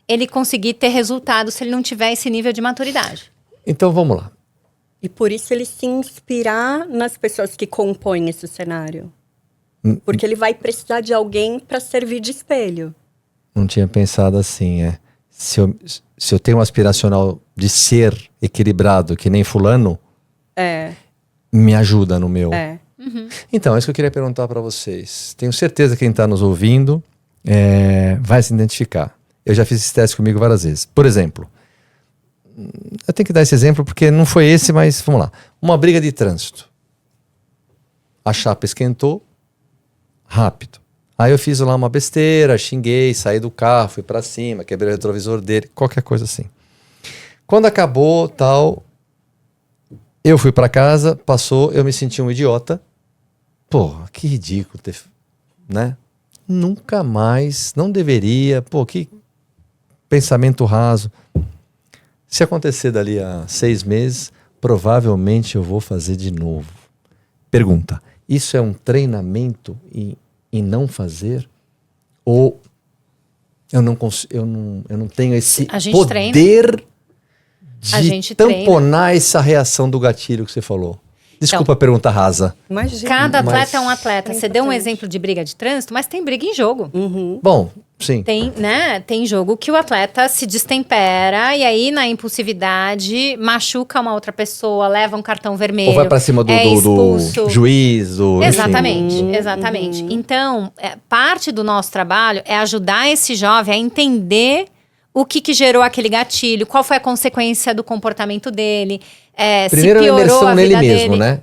ele conseguir ter resultado se ele não tiver esse nível de maturidade. Então vamos lá. E por isso ele se inspirar nas pessoas que compõem esse cenário. Porque ele vai precisar de alguém para servir de espelho. Não tinha pensado assim, Se eu tenho um aspiracional de ser equilibrado, que nem fulano, me ajuda no meu. Então, é isso que eu queria perguntar para vocês. Tenho certeza que quem está nos ouvindo vai se identificar. Eu já fiz esse teste comigo várias vezes. Por exemplo, eu tenho que dar esse exemplo porque não foi esse, mas vamos lá. Uma briga de trânsito. A chapa esquentou rápido. Aí eu fiz lá uma besteira, xinguei, saí do carro, fui pra cima, quebrei o retrovisor dele, qualquer coisa assim. Quando acabou, tal, eu fui pra casa, passou, eu me senti um idiota. Pô, que ridículo, né? Nunca mais, não deveria, pô, que pensamento raso. Se acontecer dali a 6 meses, provavelmente eu vou fazer de novo. Pergunta. Isso é um treinamento em não fazer? Ou eu não tenho esse poder de tamponar essa reação do gatilho que você falou? Desculpa a pergunta rasa. Imagina. Cada atleta é um atleta. Você deu um exemplo de briga de trânsito, mas tem briga em jogo. Bom, sim. Tem jogo que o atleta se destempera e aí na impulsividade machuca uma outra pessoa, leva um cartão vermelho. Ou vai pra cima do juiz, Exatamente. Então, parte do nosso trabalho é ajudar esse jovem a entender o que gerou aquele gatilho, qual foi a consequência do comportamento dele, primeiro se é uma piorou imersão a nele vida mesmo, dele. né?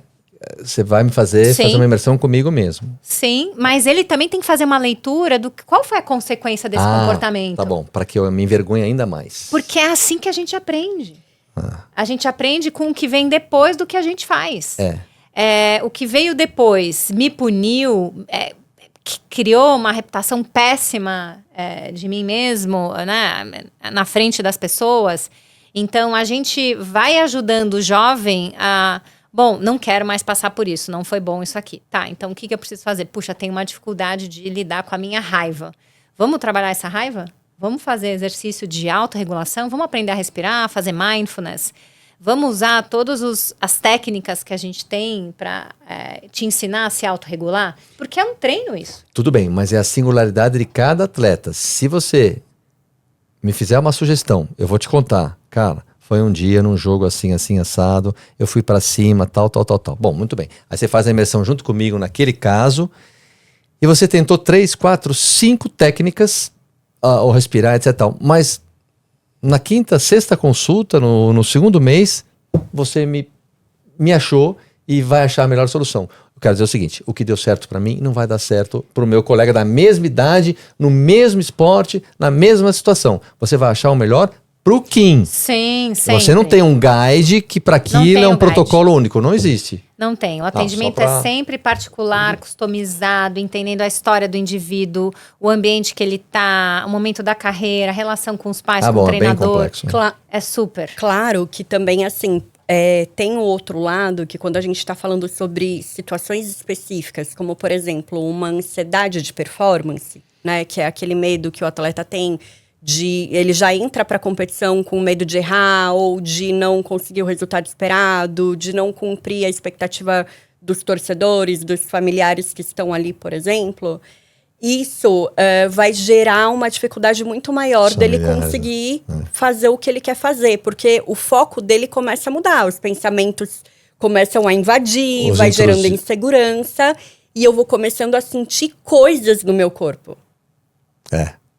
Você vai me fazer uma imersão comigo mesmo. Sim, mas ele também tem que fazer uma leitura do qual foi a consequência desse comportamento. Tá bom, para que eu me envergonhe ainda mais. Porque é assim que a gente aprende. A gente aprende com o que vem depois do que a gente faz. O que veio depois me puniu, criou uma reputação péssima de mim mesmo, né, na frente das pessoas. Então, a gente vai ajudando o jovem a... Bom, não quero mais passar por isso, não foi bom isso aqui. Tá, então o que eu preciso fazer? Puxa, tenho uma dificuldade de lidar com a minha raiva. Vamos trabalhar essa raiva? Vamos fazer exercício de autorregulação? Vamos aprender a respirar, fazer mindfulness? Vamos usar todas as técnicas que a gente tem para te ensinar a se autorregular? Porque é um treino isso. Tudo bem, mas é a singularidade de cada atleta. Se você me fizer uma sugestão, eu vou te contar. Cara, foi um dia num jogo assim, assado, eu fui pra cima, tal. Bom, muito bem. Aí você faz a imersão junto comigo naquele caso e você tentou 3, 4, 5 técnicas ou respirar, etc. tal. Mas na quinta, sexta consulta, no segundo mês, você me achou e vai achar a melhor solução. Eu quero dizer o seguinte, o que deu certo para mim não vai dar certo para o meu colega da mesma idade, no mesmo esporte, na mesma situação. Você vai achar o melhor pro Kim. Sim, sempre. Você não tem um guide que para aquilo é um protocolo único, não existe. Não tem. O atendimento é sempre particular, customizado, entendendo a história do indivíduo, o ambiente que ele tá, o momento da carreira, a relação com os pais, com o treinador. É bem complexo. É super. Claro que também, assim, tem o outro lado, que quando a gente está falando sobre situações específicas, como, por exemplo, uma ansiedade de performance, né? Que é aquele medo que o atleta tem ele já entra para a competição com medo de errar ou de não conseguir o resultado esperado, de não cumprir a expectativa dos torcedores, dos familiares que estão ali, por exemplo. Isso vai gerar uma dificuldade muito maior dele conseguir fazer o que ele quer fazer, porque o foco dele começa a mudar, os pensamentos começam a invadir, vai gerando insegurança e eu vou começando a sentir coisas no meu corpo.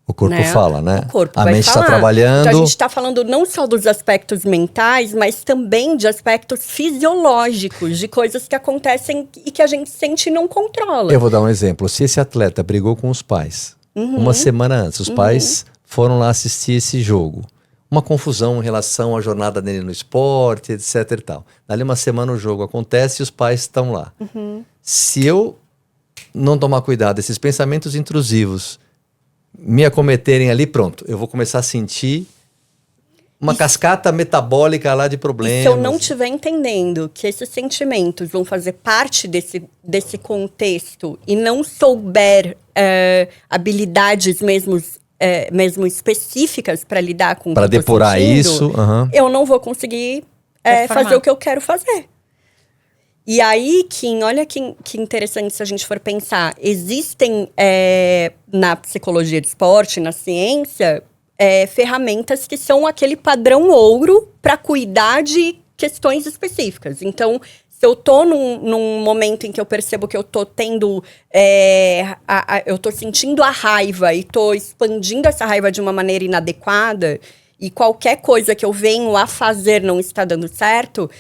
O corpo fala, né? O corpo a vai mente falar. está trabalhando. Então a gente está falando não só dos aspectos mentais, mas também de aspectos fisiológicos, de coisas que acontecem e que a gente sente e não controla. Eu vou dar um exemplo. Se esse atleta brigou com os pais uma semana antes, os pais foram lá assistir esse jogo. Uma confusão em relação à jornada dele no esporte, etc e tal. Dali uma semana o jogo acontece e os pais estão lá. Se eu não tomar cuidado, esses pensamentos intrusivos me acometerem ali, pronto, eu vou começar a sentir uma cascata metabólica lá de problemas. E se eu não estiver entendendo que esses sentimentos vão fazer parte desse contexto e não souber habilidades mesmo específicas para lidar com o que eu tô depurar sentindo, isso, eu não vou conseguir fazer o que eu quero fazer. E aí, Kim, olha que interessante se a gente for pensar. Existem, na psicologia de esporte, na ciência, ferramentas que são aquele padrão ouro para cuidar de questões específicas. Então, se eu tô num momento em que eu percebo que eu tô tendo... eu tô sentindo a raiva e tô expandindo essa raiva de uma maneira inadequada e qualquer coisa que eu venho a fazer não está dando certo,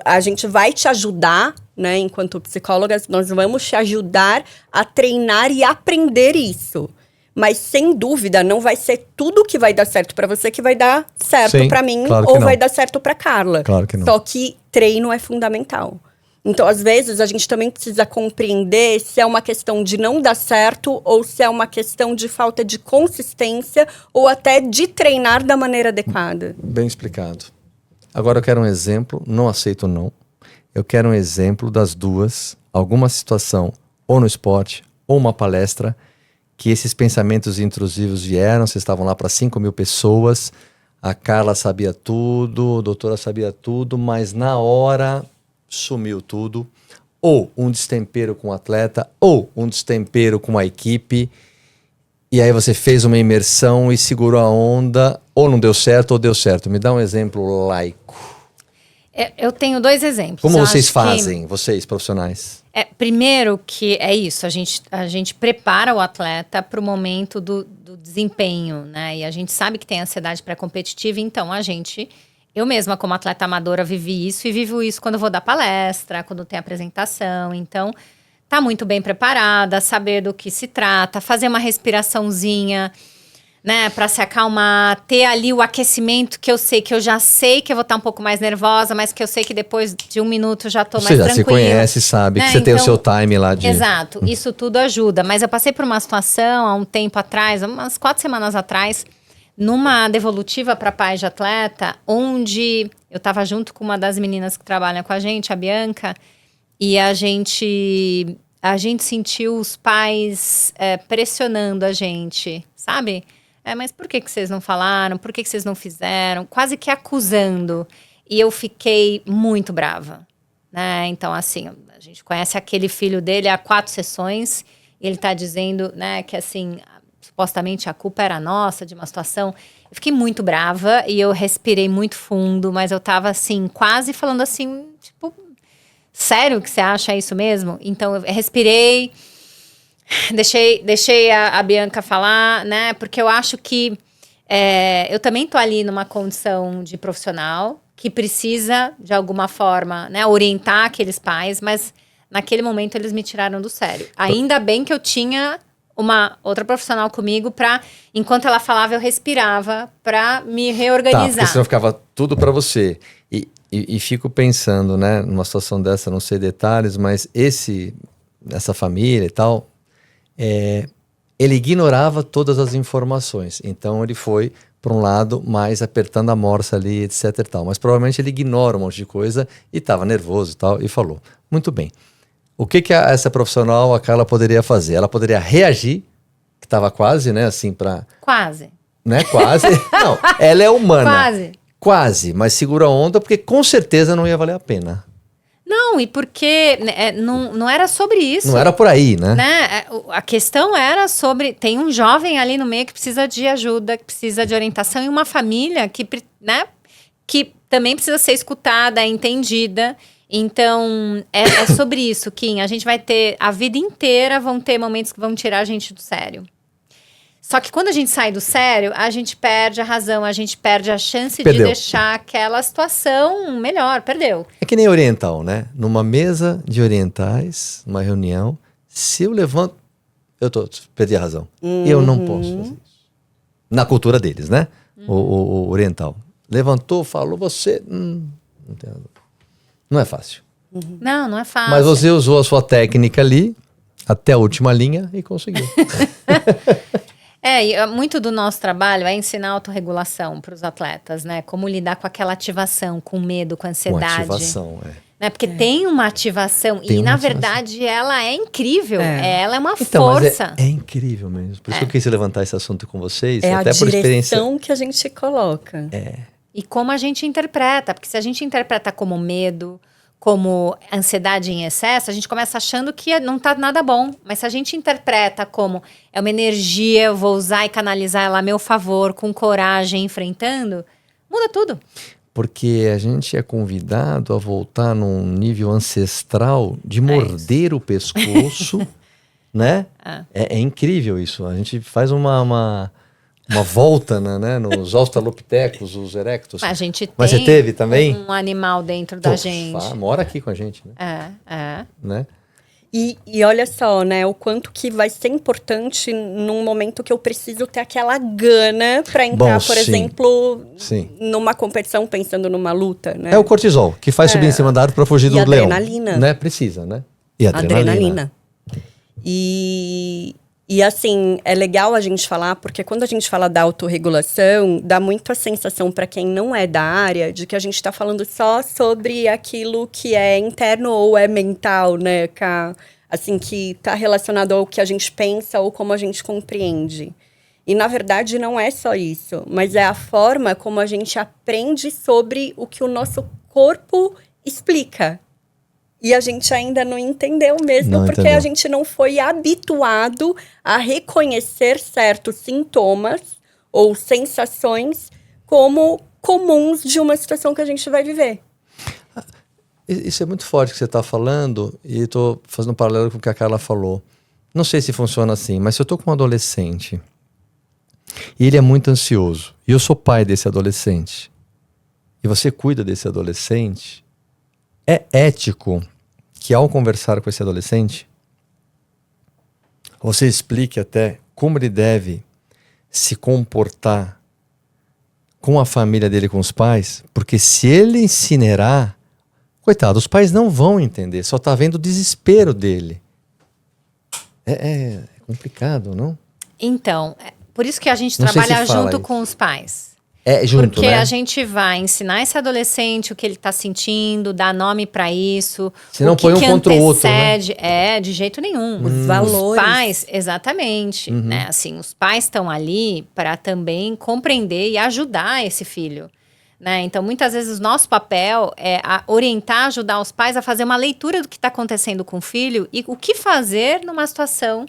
a gente vai te ajudar, né? Enquanto psicólogas, nós vamos te ajudar a treinar e aprender isso. Mas, sem dúvida, não vai ser tudo que vai dar certo pra você que vai dar certo pra mim ou vai dar certo pra Carla. Claro que não. Só que treino é fundamental. Então, às vezes, a gente também precisa compreender se é uma questão de não dar certo ou se é uma questão de falta de consistência ou até de treinar da maneira adequada. Bem explicado. Agora eu quero um exemplo, não aceito não. Eu quero um exemplo das duas, alguma situação, ou no esporte, ou uma palestra, que esses pensamentos intrusivos vieram, vocês estavam lá para 5.000 pessoas, a Carla sabia tudo, a doutora sabia tudo, mas na hora sumiu tudo. Ou um destempero com o atleta, ou um destempero com a equipe, e aí você fez uma imersão e segurou a onda, ou não deu certo, ou deu certo. Me dá um exemplo laico. Eu tenho 2 exemplos. Como vocês fazem, vocês profissionais? Primeiro que é isso, a gente prepara o atleta para o momento do desempenho, né? E a gente sabe que tem ansiedade pré-competitiva, então eu mesma como atleta amadora vivi isso e vivo isso quando eu vou dar palestra, quando tem apresentação, então tá muito bem preparada, saber do que se trata, fazer uma respiraçãozinha, né, para se acalmar, ter ali o aquecimento que eu já sei que eu vou estar um pouco mais nervosa, mas que eu sei que depois de 1 minuto já tô mais tranquila. Você já se conhece, sabe, né? Que você tem o seu time lá de... Exato, isso tudo ajuda. Mas eu passei por uma situação há um tempo atrás, umas 4 semanas atrás, numa devolutiva para pais de atleta, onde eu estava junto com uma das meninas que trabalha com a gente, a Bianca, e a gente sentiu os pais pressionando a gente, sabe? Mas por que vocês não falaram? Por que vocês não fizeram? Quase que acusando. E eu fiquei muito brava, né? Então, assim, a gente conhece aquele filho dele há 4 sessões. E ele tá dizendo, né, que assim, supostamente a culpa era nossa de uma situação. Eu fiquei muito brava e eu respirei muito fundo, mas eu tava assim, quase falando assim, tipo, sério que você acha isso mesmo? Então eu respirei, Deixei a Bianca falar, né? Porque eu acho que eu também tô ali numa condição de profissional que precisa, de alguma forma, né, orientar aqueles pais, mas naquele momento eles me tiraram do sério. Ainda bem que eu tinha uma outra profissional comigo pra, enquanto ela falava, eu respirava pra me Tá, reorganizar. porque senão ficava tudo pra você. E fico pensando, né, numa situação dessa, não sei detalhes, mas essa família e tal, ele ignorava todas as informações. Então ele foi para um lado mais apertando a morsa ali, etc e tal. Mas provavelmente ele ignora um monte de coisa e estava nervoso e tal, e falou. Muito bem. O que essa profissional, a Carla, poderia fazer? Ela poderia reagir, que estava quase, né, assim, para... Quase. Né, quase. Não, ela é humana. Quase. Quase, mas segura a onda, porque com certeza não ia valer a pena. Não, e porque não era sobre isso. Não era por aí, né? A questão era sobre... Tem um jovem ali no meio que precisa de ajuda, que precisa de orientação, e uma família que, né, que também precisa ser escutada, entendida. Então, é sobre isso, Kim. A gente vai ter... A vida inteira vão ter momentos que vão tirar a gente do sério. Só que quando a gente sai do sério, a gente perde a razão, a gente perde a chance Perdeu. de deixar aquela situação melhor. Perdeu. É que nem oriental, né? Numa mesa de orientais, numa reunião, se eu levanto, perdi a razão. Eu não posso fazer isso. Na cultura deles, né? O oriental. Levantou, falou, você... não tem razão. Não é fácil. Não é fácil. Mas você usou a sua técnica ali, até a última linha, e conseguiu. E muito do nosso trabalho é ensinar autorregulação para os atletas, né? Como lidar com aquela ativação, com medo, com ansiedade. Com ativação, Né? Porque tem uma ativação Tem e, uma na ativação. verdade, ela é incrível. Ela é uma Então, força. mas é incrível mesmo. Por isso que eu quis levantar esse assunto com vocês. É até a por experiência. direção que a gente coloca. E como a gente interpreta. Porque se a gente interpreta como medo, como ansiedade em excesso, a gente começa achando que não tá nada bom. Mas se a gente interpreta como é uma energia, eu vou usar e canalizar ela a meu favor, com coragem, enfrentando, muda tudo. Porque a gente é convidado a voltar num nível ancestral de morder o pescoço, né? É incrível isso. A gente faz uma volta né, nos australopithecus, os erectus. A gente tem Mas você teve também? um animal dentro da gente. Mora aqui com a gente, né? Né? E olha só, né, o quanto que vai ser importante num momento que eu preciso ter aquela gana pra entrar, Bom, por sim. exemplo, Sim. numa competição, pensando numa luta, né? É o cortisol, que faz subir em cima da árvore para fugir E do leão. adrenalina. Né? Precisa, né? E adrenalina. E assim, é legal a gente falar, porque quando a gente fala da autorregulação, dá muito a sensação para quem não é da área, de que a gente está falando só sobre aquilo que é interno ou é mental, né? Assim, que está relacionado ao que a gente pensa ou como a gente compreende. E, na verdade, não é só isso, mas é a forma como a gente aprende sobre o que o nosso corpo explica. E a gente ainda não entendeu mesmo, Não porque entendeu. a gente não foi habituado a reconhecer certos sintomas ou sensações como comuns de uma situação que a gente vai viver. Isso é muito forte que você está falando, e estou fazendo um paralelo com o que a Carla falou. Não sei se funciona assim, mas se eu estou com um adolescente e ele é muito ansioso, e eu sou pai desse adolescente, e você cuida desse adolescente, é ético que ao conversar com esse adolescente, você explique até como ele deve se comportar com a família dele, com os pais, porque se ele incinerar, coitado, os pais não vão entender, só tá vendo o desespero dele. É complicado, não? Então, por isso que a gente Não sei se trabalha fala junto isso. com os pais. É junto, Porque né? a gente vai ensinar esse adolescente o que ele está sentindo, dar nome para isso. Se não o que põe um que contra o outro, né? antecede. De jeito nenhum. Os valores. Os pais, exatamente. Né? Assim, os pais estão ali para também compreender e ajudar esse filho. Né? Então, muitas vezes, o nosso papel é orientar, ajudar os pais a fazer uma leitura do que está acontecendo com o filho e o que fazer numa situação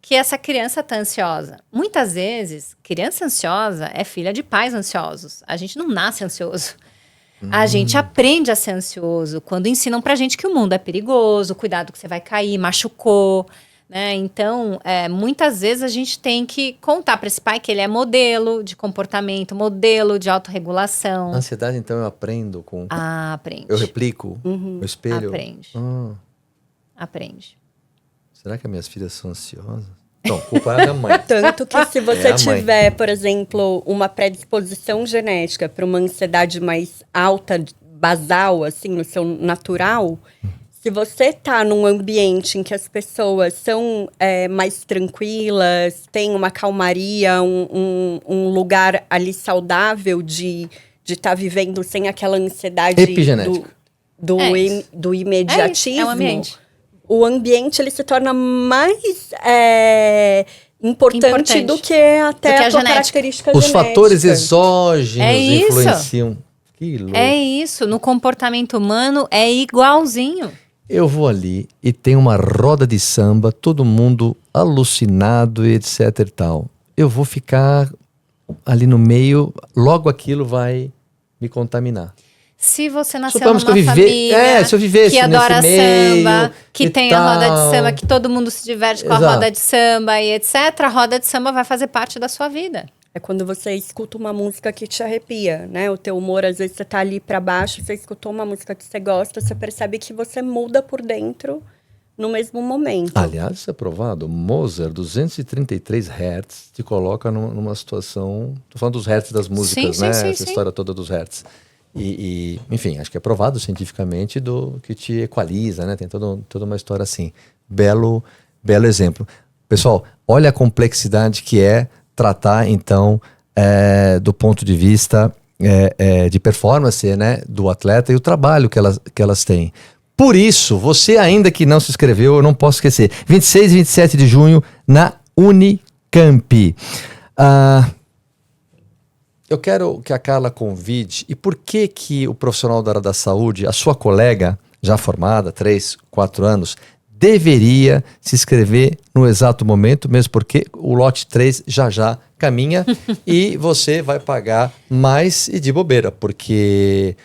que essa criança está ansiosa. Muitas vezes, criança ansiosa é filha de pais ansiosos. A gente não nasce ansioso. A gente aprende a ser ansioso quando ensinam pra gente que o mundo é perigoso, cuidado que você vai cair, machucou, né? Então, muitas vezes a gente tem que contar para esse pai que ele é modelo de comportamento, modelo de autorregulação. Ansiedade, então, eu aprendo com... Aprende. Eu replico o espelho? Aprende. Ah, Aprende. será que as minhas filhas são ansiosas? Não, culpa é da mãe. Tanto que se você a mãe. tiver, por exemplo, uma predisposição genética para uma ansiedade mais alta, basal, assim, no seu natural, se você tá num ambiente em que as pessoas são mais tranquilas, tem uma calmaria, um lugar ali saudável de estar vivendo sem aquela ansiedade Epigenética. do imediatismo, É o ambiente. o ambiente ele se torna mais importante do que até Do que a a tua genética. característica Os genética. fatores exógenos É isso. influenciam. Que louco. É isso, no comportamento humano é igualzinho. Eu vou ali e tem uma roda de samba, todo mundo alucinado e etc e tal. Eu vou ficar ali no meio, logo aquilo vai me contaminar. Se você nasceu Suponhamos numa que eu família se eu vivesse que adora nesse meio samba, que e tem a roda de tal. samba, que todo mundo se diverte com Exato. a roda de samba e etc., a roda de samba vai fazer parte da sua vida. É quando você escuta uma música que te arrepia, né? O teu humor, às vezes, você tá ali pra baixo, você escutou uma música que você gosta, você percebe que você muda por dentro no mesmo momento. Aliás, isso é provado. Mozart, 233 Hz, te coloca numa situação... Tô falando dos Hertz das músicas, Sim, né? sim, Essa sim. história toda dos Hertz. Enfim, acho que é provado cientificamente que te equaliza, né? Tem toda uma história assim. Belo exemplo. Pessoal, olha a complexidade que é tratar, então, do ponto de vista de performance, né? Do atleta e o trabalho que elas têm. Por isso, você ainda que não se inscreveu, eu não posso esquecer. 26 e 27 de junho na Unicamp. Eu quero que a Carla convide. E por que o profissional da área da saúde, a sua colega, já formada, 3, 4 anos, deveria se inscrever no exato momento, mesmo porque o lote 3 já caminha e você vai pagar mais e de bobeira, porque...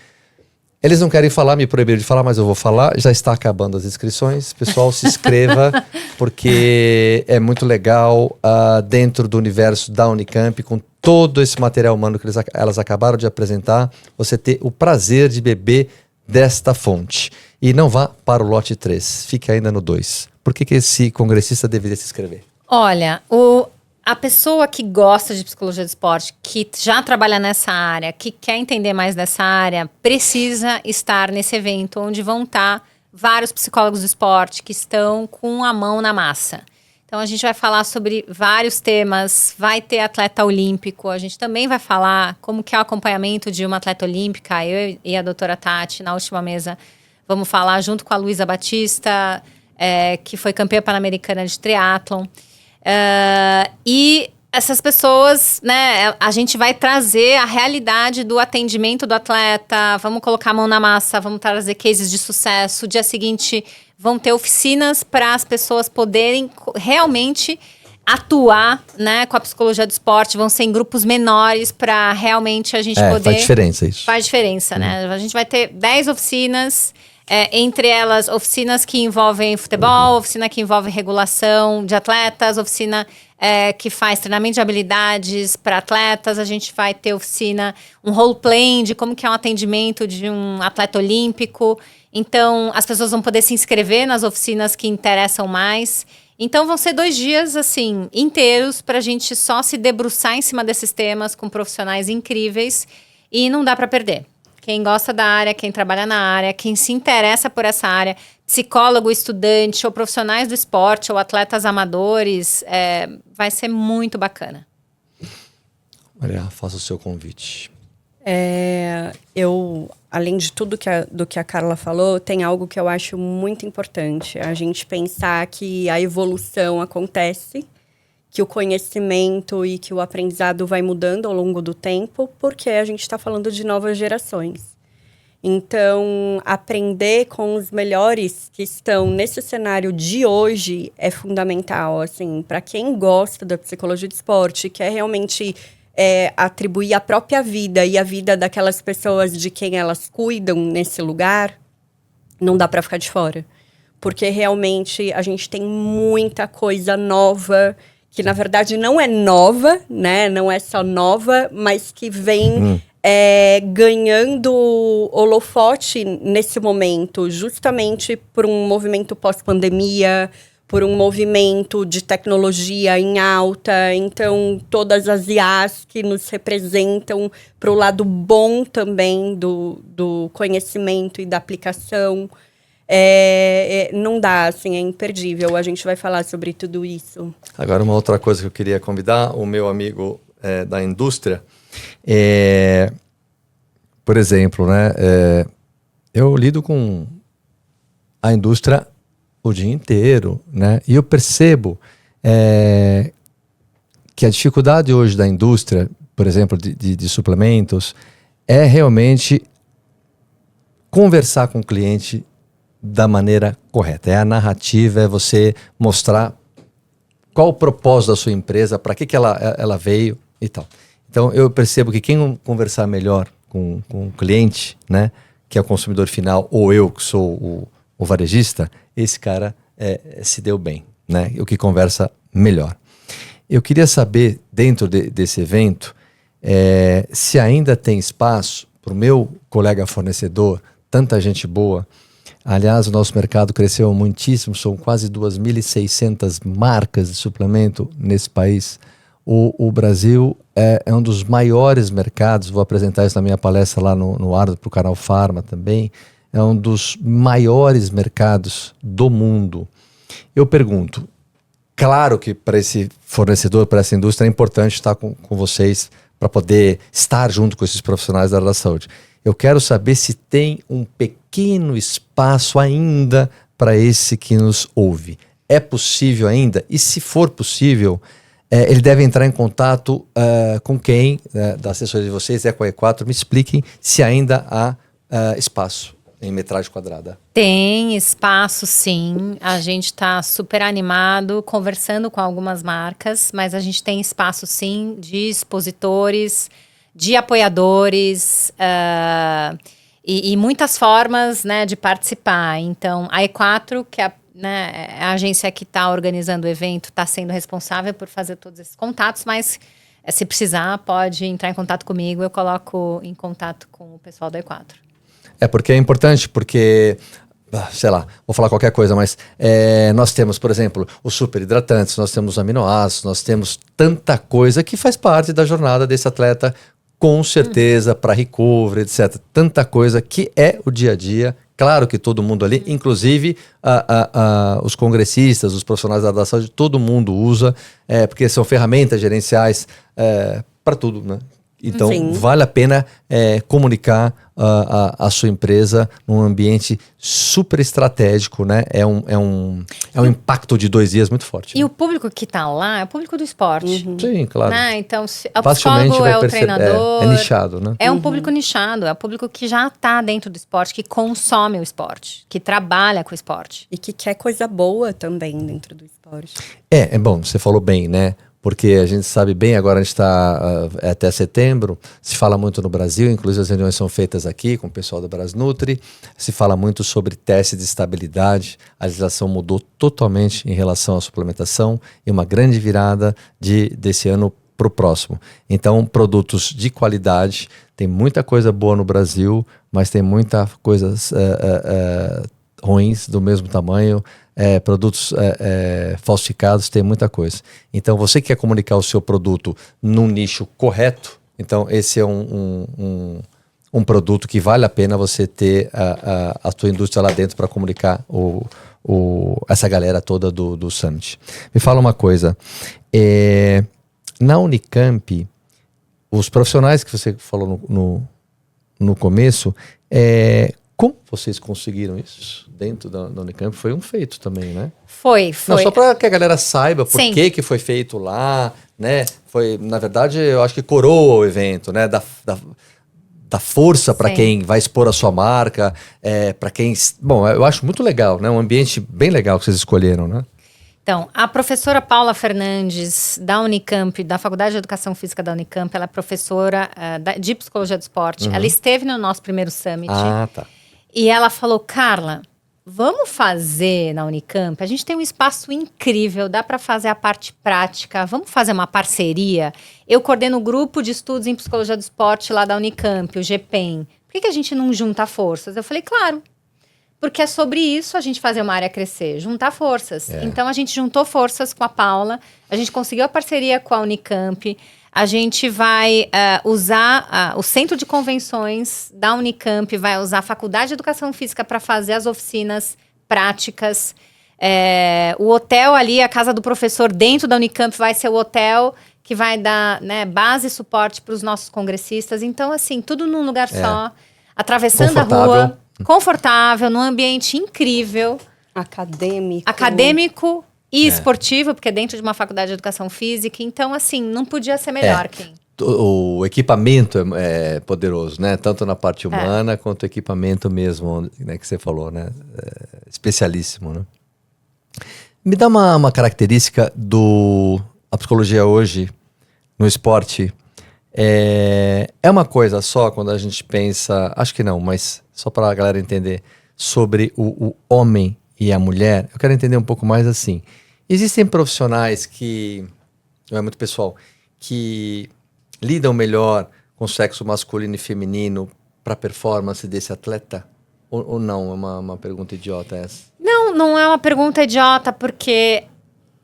Eles não querem falar, me proibiram de falar, mas eu vou falar. Já está acabando as inscrições. Pessoal, se inscreva, porque é muito legal dentro do universo da Unicamp, com todo esse material humano que elas acabaram de apresentar, você ter o prazer de beber desta fonte. E não vá para o lote 3, fique ainda no 2. Por que esse congressista deveria se inscrever? Olha, a pessoa que gosta de psicologia do esporte, que já trabalha nessa área, que quer entender mais dessa área, precisa estar nesse evento onde vão estar vários psicólogos do esporte que estão com a mão na massa. Então a gente vai falar sobre vários temas, vai ter atleta olímpico, a gente também vai falar como que é o acompanhamento de uma atleta olímpica, eu e a doutora Tati, na última mesa, vamos falar junto com a Luísa Batista, que foi campeã pan-americana de triatlon. E essas pessoas, né, a gente vai trazer a realidade do atendimento do atleta, vamos colocar a mão na massa, vamos trazer cases de sucesso. O dia seguinte vão ter oficinas para as pessoas poderem realmente atuar, né, com a psicologia do esporte, vão ser em grupos menores para realmente a gente poder... Faz diferença isso. Faz diferença, né? A gente vai ter 10 oficinas, entre elas oficinas que envolvem futebol, oficina que envolve regulação de atletas, oficina que faz treinamento de habilidades para atletas, a gente vai ter oficina, um role-playing de como que é um atendimento de um atleta olímpico. Então, as pessoas vão poder se inscrever nas oficinas que interessam mais. Então, vão ser 2 dias, assim, inteiros para a gente só se debruçar em cima desses temas com profissionais incríveis e não dá para perder. Quem gosta da área, quem trabalha na área, quem se interessa por essa área, psicólogo, estudante, ou profissionais do esporte, ou atletas amadores, vai ser muito bacana. Olha, faça o seu convite. Eu, além de tudo do que a Carla falou, tem algo que eu acho muito importante. A gente pensar que a evolução acontece, que o conhecimento e que o aprendizado vai mudando ao longo do tempo, porque a gente está falando de novas gerações. Então, aprender com os melhores que estão nesse cenário de hoje é fundamental. Assim, para quem gosta da psicologia de esporte, quer realmente atribuir a própria vida e a vida daquelas pessoas de quem elas cuidam nesse lugar, não dá para ficar de fora. porque realmente a gente tem muita coisa nova, que na verdade não é nova, né? Não é só nova, mas que vem ganhando holofote nesse momento, justamente por um movimento pós-pandemia, por um movimento de tecnologia em alta. Então, todas as IAs que nos representam para o lado bom também do conhecimento e da aplicação. Não dá, assim, é imperdível. A gente vai falar sobre tudo isso. Agora, uma outra coisa que eu queria convidar o meu amigo da indústria. Por exemplo, né, eu lido com a indústria o dia inteiro, né, e eu percebo que a dificuldade hoje da indústria, por exemplo, de suplementos, é realmente conversar com o cliente da maneira correta. É a narrativa, é você mostrar qual o propósito da sua empresa, para que ela veio e tal. Então, eu percebo que quem conversar melhor com o cliente, né, que é o consumidor final, ou eu que sou o varejista, esse cara se deu bem, né, o que conversa melhor. Eu queria saber, dentro desse evento, se ainda tem espaço para o meu colega fornecedor, tanta gente boa. Aliás, o nosso mercado cresceu muitíssimo, são quase 2.600 marcas de suplemento nesse país. O Brasil é um dos maiores mercados, vou apresentar isso na minha palestra lá no Ardo, para o canal Pharma também, é um dos maiores mercados do mundo. Eu pergunto, claro que para esse fornecedor, para essa indústria, é importante estar com vocês para poder estar junto com esses profissionais da área da saúde. Eu quero saber se tem um pequeno espaço ainda para esse que nos ouve. É possível ainda? E se for possível, ele deve entrar em contato com quem da assessoria de vocês, com a E4. Me expliquem se ainda há espaço em metragem quadrada. Tem espaço, sim. A gente está super animado, conversando com algumas marcas, mas a gente tem espaço, sim, de expositores, de apoiadores e muitas formas, né, de participar. Então, a E4, que é a agência que está organizando o evento, está sendo responsável por fazer todos esses contatos, mas se precisar, pode entrar em contato comigo, eu coloco em contato com o pessoal da E4. Porque é importante, porque, sei lá, vou falar qualquer coisa, mas nós temos, por exemplo, os super hidratantes, nós temos aminoácidos, nós temos tanta coisa que faz parte da jornada desse atleta, com certeza, para recovery, etc. Tanta coisa que é o dia a dia. Claro que todo mundo ali, inclusive os congressistas, os profissionais da área da saúde, todo mundo usa, porque são ferramentas gerenciais para tudo, né? Então, Sim. Vale a pena comunicar a sua empresa num ambiente super estratégico, né? É um impacto de 2 dias muito forte. E o público que está lá é o público do esporte. Sim, claro. Né? Então, o Facilmente psicólogo vai é o perceber. treinador. É nichado, né? É um público nichado, é o público que já está dentro do esporte, que consome o esporte, que trabalha com o esporte. E que quer coisa boa também dentro do esporte. É bom, você falou bem, né? Porque a gente sabe bem, agora a gente está até setembro, se fala muito no Brasil, inclusive as reuniões são feitas aqui com o pessoal do Brasnutri, se fala muito sobre teste de estabilidade, a legislação mudou totalmente em relação à suplementação e uma grande virada desse ano para o próximo. Então, produtos de qualidade, tem muita coisa boa no Brasil, mas tem muita coisas ruins do mesmo tamanho, produtos falsificados, tem muita coisa. Então, você quer comunicar o seu produto num nicho correto, então esse é um produto que vale a pena você ter a tua indústria lá dentro para comunicar essa galera toda do Summit. Me fala uma coisa, na Unicamp, os profissionais que você falou no começo, como vocês conseguiram isso dentro da Unicamp? Foi um feito também, né? Foi. Não, só para que a galera saiba por Sim. que foi feito lá, né? Foi, na verdade, eu acho que coroa o evento, né? Da força para Sim. quem vai expor a sua marca, para quem... Bom, eu acho muito legal, né? Um ambiente bem legal que vocês escolheram, né? Então, a professora Paula Fernandes, da Unicamp, da Faculdade de Educação Física da Unicamp, ela é professora de Psicologia do Esporte. Ela esteve no nosso primeiro Summit. Ah, tá. E ela falou, Carla, vamos fazer na Unicamp, a gente tem um espaço incrível, dá para fazer a parte prática, vamos fazer uma parceria. Eu coordeno o grupo de estudos em psicologia do esporte lá da Unicamp, o GPEM. Por que a gente não junta forças? Eu falei, claro, porque é sobre isso a gente fazer uma área crescer, juntar forças. Então a gente juntou forças com a Paula, a gente conseguiu a parceria com a Unicamp, a gente vai usar o Centro de Convenções da Unicamp, vai usar a Faculdade de Educação Física para fazer as oficinas práticas. O hotel ali, a casa do professor dentro da Unicamp vai ser o hotel que vai dar, né, base e suporte para os nossos congressistas. Então, assim, tudo num lugar só, atravessando a rua, confortável, num ambiente incrível. Acadêmico e esportivo, porque é dentro de uma faculdade de educação física. Então, assim, não podia ser melhor, Kim. O equipamento é poderoso, né? Tanto na parte humana quanto o equipamento mesmo, né, que você falou, né? Especialíssimo, né? Me dá uma característica a psicologia hoje no esporte. É uma coisa só quando a gente pensa, acho que não, mas só para a galera entender, sobre o homem e a mulher. Eu quero entender um pouco mais assim. Existem profissionais não é muito pessoal, que lidam melhor com o sexo masculino e feminino para a performance desse atleta? Ou não? É uma pergunta idiota essa? Não é uma pergunta idiota, porque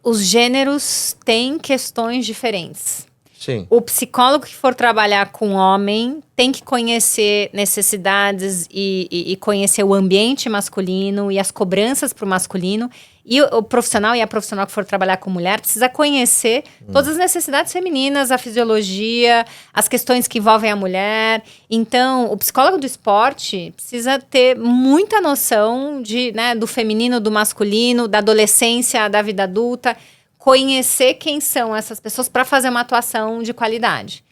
os gêneros têm questões diferentes. Sim. O psicólogo que for trabalhar com homem tem que conhecer necessidades e conhecer o ambiente masculino e as cobranças para o masculino. E o profissional e a profissional que for trabalhar com mulher precisa conhecer todas as necessidades femininas, a fisiologia, as questões que envolvem a mulher. Então, o psicólogo do esporte precisa ter muita noção do feminino, do masculino, da adolescência, da vida adulta. Conhecer quem são essas pessoas para fazer uma atuação de qualidade.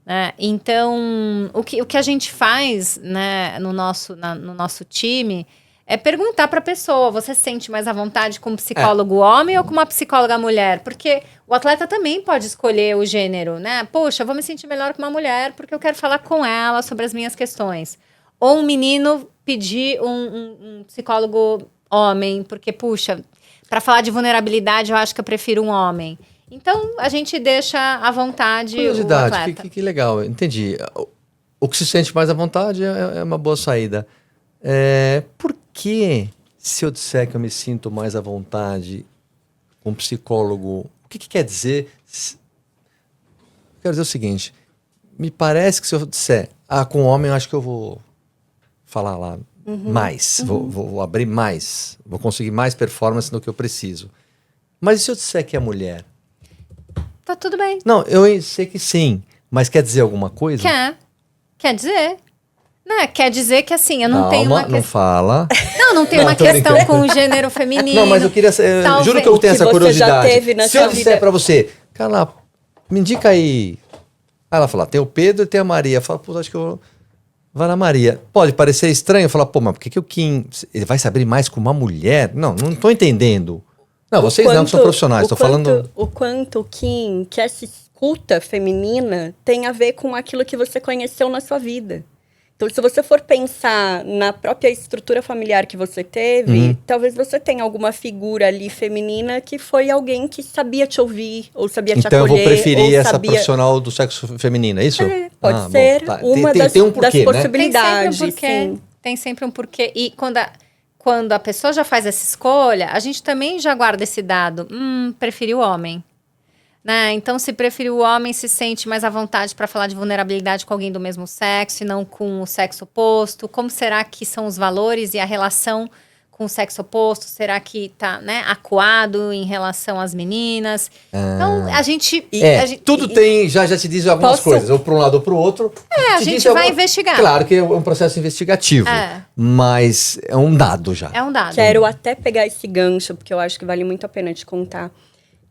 Né? Então, o que a gente faz, né, no nosso time é perguntar para a pessoa, você se sente mais à vontade como psicólogo homem ou como uma psicóloga mulher? Porque o atleta também pode escolher o gênero, né? Poxa, eu vou me sentir melhor com uma mulher porque eu quero falar com ela sobre as minhas questões. Ou um menino pedir um psicólogo homem, porque, puxa, para falar de vulnerabilidade, eu acho que eu prefiro um homem. Então, a gente deixa à vontade o atleta. Que legal, entendi. O que se sente mais à vontade é uma boa saída. Por que, se eu disser que eu me sinto mais à vontade com um psicólogo, o que quer dizer? Quero dizer o seguinte, me parece que se eu disser, com homem eu acho que eu vou falar lá mais, vou abrir mais, vou conseguir mais performance do que eu preciso. Mas e se eu disser que é mulher? Tá tudo bem. Não, eu sei que sim, mas quer dizer alguma coisa? Quer dizer. Né? Quer dizer que assim, eu não tenho uma questão. Não fala. Não tenho uma questão com o gênero feminino. Não, mas eu queria. Juro que eu tenho essa curiosidade. Já teve na se eu disser pra você, Carla, me indica aí. Aí ela fala, tem o Pedro e tem a Maria. Fala, pô, acho que eu vou na Maria. Pode parecer estranho. Falar, pô, mas por que o Kim ele vai se abrir mais com uma mulher? Não tô entendendo. Não, vocês não que são profissionais, tô falando. O quanto o Kim, que essa escuta feminina tem a ver com aquilo que você conheceu na sua vida. Então, se você for pensar na própria estrutura familiar que você teve, talvez você tenha alguma figura ali feminina que foi alguém que sabia te ouvir, ou sabia te acolher. Então, eu vou preferir essa profissional do sexo feminino, é isso? Pode ser uma das possibilidades. Tem sempre um porquê. E quando a pessoa já faz essa escolha, a gente também já guarda esse dado. Preferiu o homem. Né? Então, se preferir o homem, se sente mais à vontade para falar de vulnerabilidade com alguém do mesmo sexo e não com o sexo oposto. Como será que são os valores e a relação com o sexo oposto? Será que está, né, acuado em relação às meninas? Então, a gente... tudo tem, já te diz algumas coisas, ou para um lado ou para o outro. A gente vai investigar. Claro que é um processo investigativo, mas é um dado já. É um dado. Quero até pegar esse gancho, porque eu acho que vale muito a pena te contar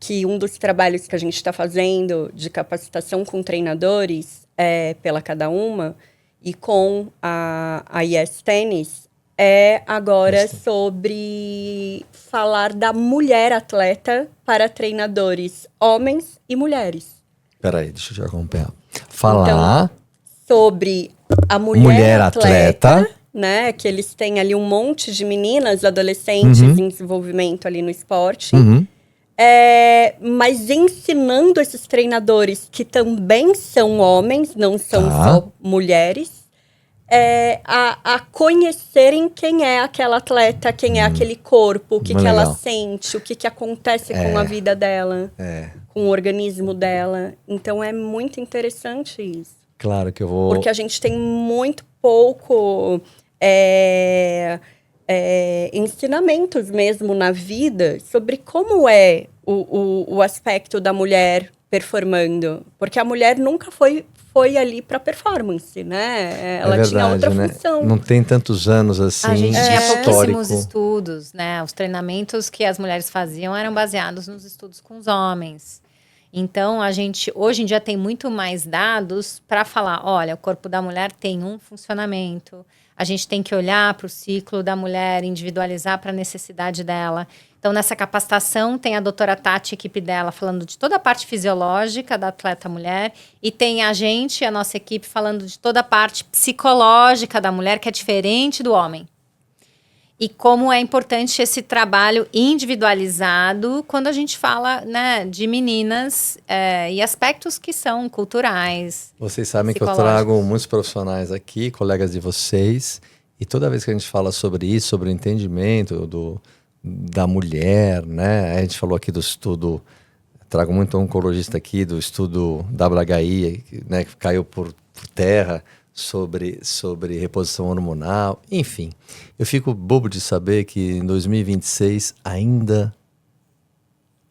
que um dos trabalhos que a gente está fazendo de capacitação com treinadores pela Cada Uma e com a Yes Tennis é agora sobre falar da mulher atleta para treinadores homens e mulheres. Peraí, deixa eu te acompanhar. Falar então, sobre a mulher atleta né? Que eles têm ali um monte de meninas, adolescentes em desenvolvimento ali no esporte. Mas ensinando esses treinadores que também são homens, não são só mulheres, a conhecerem quem é aquela atleta, quem é aquele corpo, o que ela sente, o que acontece com a vida dela, com o organismo dela. Então é muito interessante isso. Claro que eu vou... Porque a gente tem muito pouco ensinamentos mesmo na vida sobre como é o aspecto da mulher performando. Porque a mulher nunca foi ali para performance, né? Ela verdade, tinha outra né? função. Não tem tantos anos assim A gente de tinha histórico. pouquíssimos estudos, né? Os treinamentos que as mulheres faziam eram baseados nos estudos com os homens. Então, a gente, hoje em dia, tem muito mais dados para falar, olha, o corpo da mulher tem um funcionamento, a gente tem que olhar para o ciclo da mulher, individualizar para a necessidade dela. Então, nessa capacitação, tem a doutora Tati, a equipe dela, falando de toda a parte fisiológica da atleta mulher, e tem a gente, a nossa equipe, falando de toda a parte psicológica da mulher, que é diferente do homem. E como é importante esse trabalho individualizado quando a gente fala, né, de meninas e aspectos que são culturais. Vocês sabem que eu trago muitos profissionais aqui, colegas de vocês, e toda vez que a gente fala sobre isso, sobre o entendimento da mulher, né? A gente falou aqui do estudo, trago muito oncologista aqui, do estudo WHI, né, que caiu por terra, sobre reposição hormonal, enfim. Eu fico bobo de saber que em 2026 ainda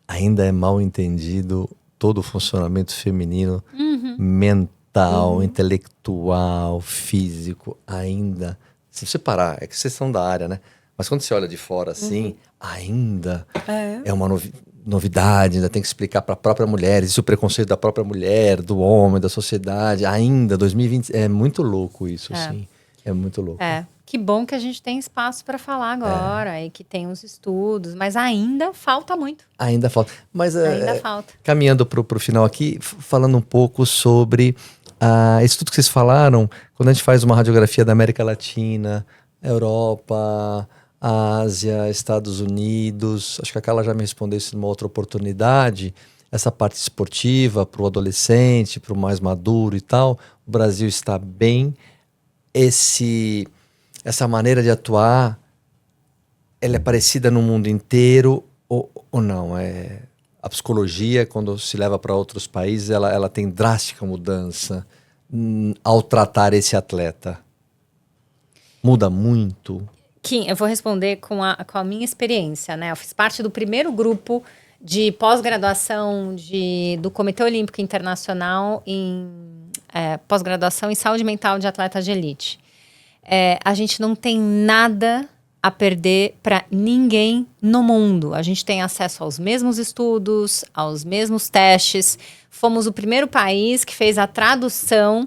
é mal entendido todo o funcionamento feminino, mental, intelectual, físico, ainda. Se você parar, é que vocês são da área, né? Mas quando você olha de fora assim, ainda é uma novidade, ainda tem que explicar para a própria mulher, existe o preconceito da própria mulher, do homem, da sociedade, ainda, 2020, é muito louco isso, assim, é muito louco. Que bom que a gente tem espaço para falar agora e que tem os estudos, mas ainda falta muito. Ainda falta. Mas ainda falta. Caminhando para o final aqui, falando um pouco sobre isso tudo que vocês falaram, quando a gente faz uma radiografia da América Latina, Europa, Ásia, Estados Unidos, acho que a Carla já me respondeu isso numa outra oportunidade, essa parte esportiva para o adolescente, para o mais maduro e tal, o Brasil está bem, essa maneira de atuar, ela é parecida no mundo inteiro ou não? A psicologia, quando se leva para outros países, ela tem drástica mudança ao tratar esse atleta. Muda muito? Kim, eu vou responder com a minha experiência, né? Eu fiz parte do primeiro grupo de pós-graduação do Comitê Olímpico Internacional em pós-graduação em saúde mental de atletas de elite. A gente não tem nada a perder para ninguém no mundo. A gente tem acesso aos mesmos estudos, aos mesmos testes. Fomos o primeiro país que fez a tradução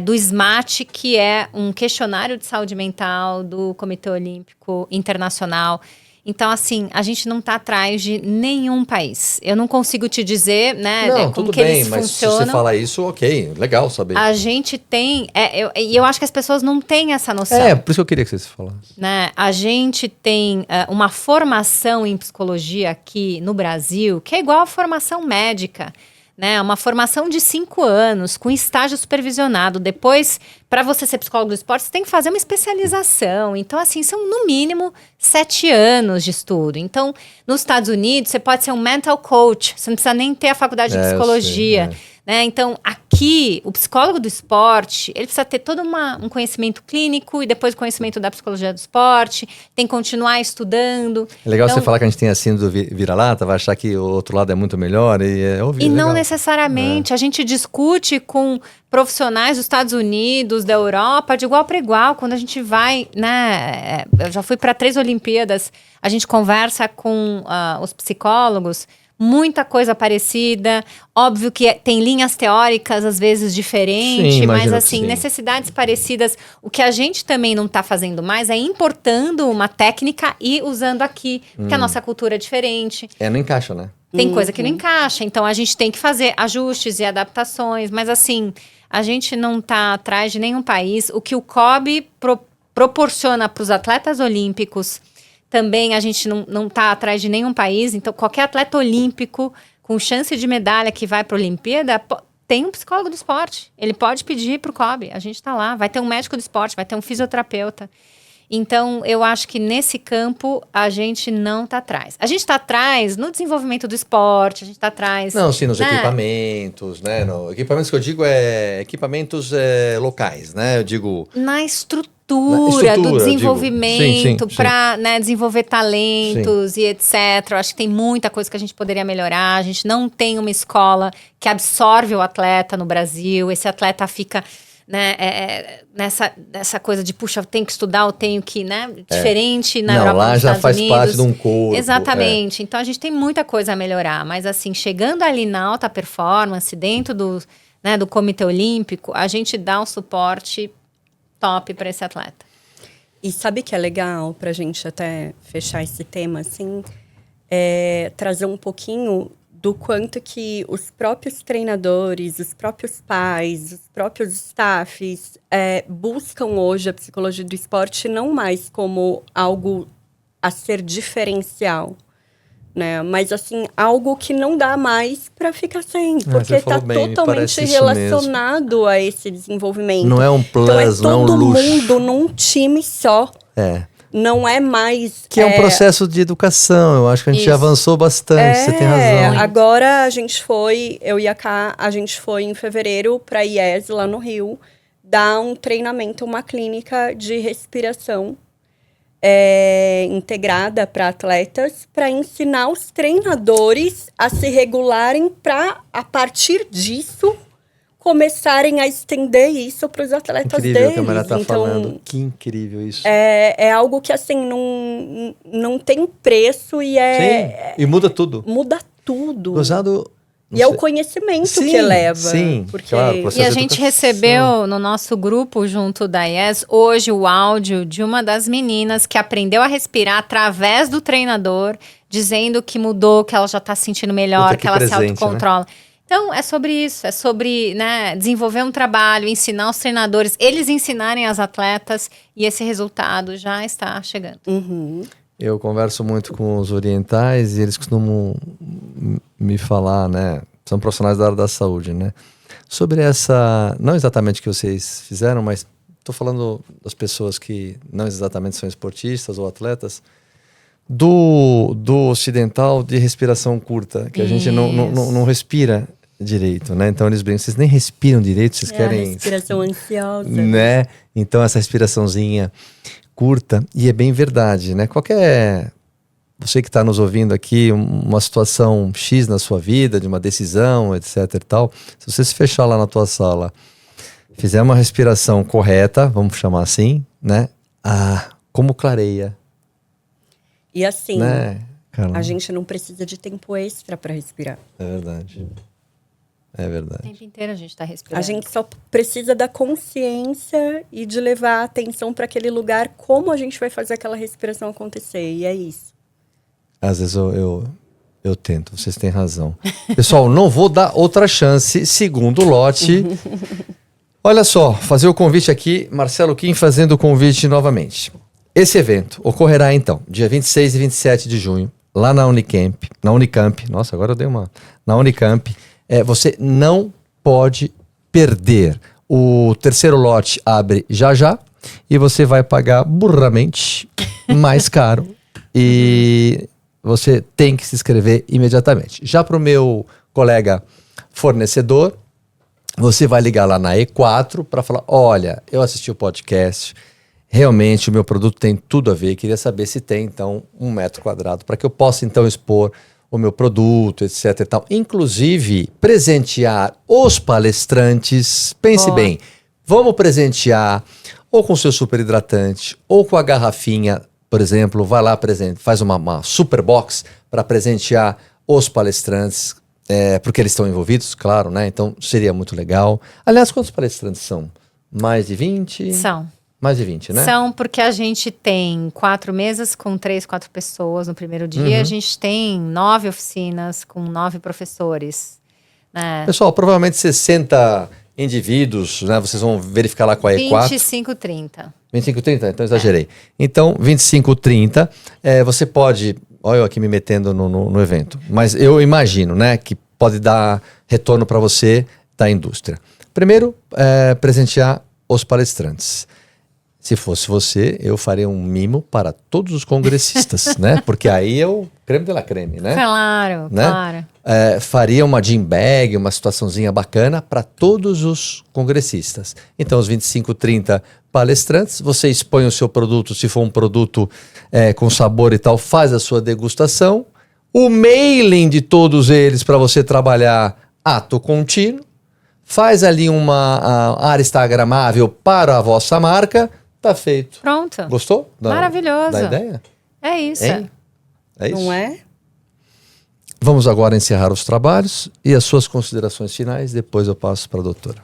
do SMAT, que é um questionário de saúde mental do Comitê Olímpico Internacional. Então, assim, a gente não está atrás de nenhum país. Eu não consigo te dizer, né, não, como tudo que bem, eles mas funcionam. Se você fala isso, ok, legal saber. A gente tem... eu acho que as pessoas não têm essa noção. Por isso que eu queria que você falasse. Né? A gente tem uma formação em psicologia aqui no Brasil que é igual à formação médica. Né? Uma formação de 5 anos, com estágio supervisionado. Depois, para você ser psicólogo do esporte, você tem que fazer uma especialização. Então, assim, são no mínimo 7 anos de estudo. Então, nos Estados Unidos, você pode ser um mental coach. Você não precisa nem ter a faculdade de psicologia. Né? Então, aqui, o psicólogo do esporte, ele precisa ter todo um conhecimento clínico e depois o conhecimento da psicologia do esporte, tem que continuar estudando. É legal você falar que a gente tem a síndrome do vira-lata, vai achar que o outro lado é muito melhor e E não necessariamente. A gente discute com profissionais dos Estados Unidos, da Europa, de igual para igual. Quando a gente vai, né? Eu já fui para 3 Olimpíadas, a gente conversa com os psicólogos. Muita coisa parecida, óbvio que tem linhas teóricas às vezes diferentes, mas assim, necessidades parecidas. O que a gente também não está fazendo mais é importando uma técnica e usando aqui, porque a nossa cultura é diferente. Não encaixa, né? Tem coisa que não encaixa, então a gente tem que fazer ajustes e adaptações, mas assim, a gente não está atrás de nenhum país. O que o COB proporciona para os atletas olímpicos. Também a gente não está atrás de nenhum país, então qualquer atleta olímpico com chance de medalha que vai para a Olimpíada tem um psicólogo do esporte. Ele pode pedir para o COB, a gente está lá. Vai ter um médico do esporte, vai ter um fisioterapeuta. Então, eu acho que nesse campo a gente não está atrás. A gente está atrás no desenvolvimento do esporte, a gente está atrás... Não, sim, nos equipamentos, né? No, equipamentos que eu digo equipamentos locais, né? Eu digo... Na estrutura do desenvolvimento, para desenvolver talentos e etc. Eu acho que tem muita coisa que a gente poderia melhorar. A gente não tem uma escola que absorve o atleta no Brasil. Esse atleta fica... nessa coisa de, puxa, eu tenho que estudar, eu tenho que, diferente na Europa, lá nos já Estados faz Unidos. parte de um corpo. Exatamente. Então, a gente tem muita coisa a melhorar, mas assim, chegando ali na alta performance, dentro do Comitê Olímpico, a gente dá um suporte top para esse atleta. E sabe que é legal pra gente até fechar esse tema, assim, trazer um pouquinho do quanto que os próprios treinadores, os próprios pais, os próprios staffs buscam hoje a psicologia do esporte não mais como algo a ser diferencial, né? Mas, assim, algo que não dá mais para ficar sem, porque está totalmente relacionado a esse desenvolvimento. Não é um plus, então, não é um luxo. todo mundo num time só. Não é mais... Que é um processo de educação, eu acho que a gente já avançou bastante, você tem razão. Agora a gente foi, eu e a Ká, a gente foi em fevereiro para a IES, lá no Rio, dar um treinamento, uma clínica de respiração integrada para atletas, para ensinar os treinadores a se regularem para, a partir disso, começarem a estender isso para os atletas incrível deles. Que a Maria tá então, falando. Que incrível isso. É algo que, assim, não tem preço e Sim, e muda tudo. Muda tudo. Gozado... E é o conhecimento que eleva. Sim, porque... claro. E a gente recebeu no nosso grupo, junto da IES, hoje o áudio de uma das meninas que aprendeu a respirar através do treinador, dizendo que mudou, que ela já está se sentindo melhor, que ela se autocontrola. Né? Então, é sobre isso, é sobre desenvolver um trabalho, ensinar os treinadores, eles ensinarem as atletas, e esse resultado já está chegando. Uhum. Eu converso muito com os orientais e eles costumam me falar, né? São profissionais da área da saúde, né? Sobre essa, não exatamente o que vocês fizeram, mas estou falando das pessoas que não exatamente são esportistas ou atletas, do ocidental de respiração curta, que a gente não respira direito, né? Então eles brincam, vocês nem respiram direito, vocês querem... A respiração ansiosa. Né? Então essa respiraçãozinha curta, e é bem verdade, né? Você que está nos ouvindo aqui, uma situação X na sua vida, de uma decisão, etc e tal, se você se fechar lá na tua sala, fizer uma respiração correta, vamos chamar assim, né? Como clareia. E assim, né, a gente não precisa de tempo extra para respirar. É verdade. É verdade. O tempo inteiro a gente está respirando. A gente só precisa da consciência e de levar a atenção para aquele lugar, como a gente vai fazer aquela respiração acontecer. E é isso. Às vezes eu tento, vocês têm razão. Pessoal, não vou dar outra chance, segundo lote. Olha só, fazer o convite aqui, Marcelo Kim fazendo o convite novamente. Esse evento ocorrerá então, dia 26 e 27 de junho, lá na Unicamp. Nossa, agora eu dei uma... Na Unicamp. Você não pode perder. O terceiro lote abre já e você vai pagar burramente mais caro e você tem que se inscrever imediatamente. Já para o meu colega fornecedor, você vai ligar lá na E4 para falar, olha, eu assisti o podcast, realmente o meu produto tem tudo a ver, queria saber se tem então 1 metro quadrado para que eu possa então expor o meu produto, etc e tal. Inclusive, presentear os palestrantes. Pense bem, vamos presentear ou com o seu super hidratante, ou com a garrafinha, por exemplo, vai lá, faz uma super box para presentear os palestrantes, porque eles estão envolvidos, claro, né? Então, seria muito legal. Aliás, quantos palestrantes são? Mais de 20? São. Mais de 20, né? São, porque a gente tem 4 mesas com 3, 4 pessoas no primeiro dia. A gente tem 9 oficinas com 9 professores. Né? Pessoal, provavelmente 60 indivíduos, né? Vocês vão verificar lá com a E4. 25, 30. 25,30? Então exagerei. Então, 25,30, você pode... Olha eu aqui me metendo no evento. Mas eu imagino, né, que pode dar retorno para você da indústria. Primeiro, presentear os palestrantes. Se fosse você, eu faria um mimo para todos os congressistas, né? Porque aí é o creme de la creme, né? Claro, né? claro. Faria uma gym bag, uma situaçãozinha bacana para todos os congressistas. Então, os 25,30 palestrantes, você expõe o seu produto, se for um produto com sabor e tal, faz a sua degustação. O mailing de todos eles para você trabalhar ato contínuo. Faz ali uma área instagramável para a vossa marca. Tá feito. Pronto. Gostou? Maravilhoso. Da ideia? É isso. Hein? É isso? Não é? Vamos agora encerrar os trabalhos e as suas considerações finais. Depois eu passo para a doutora.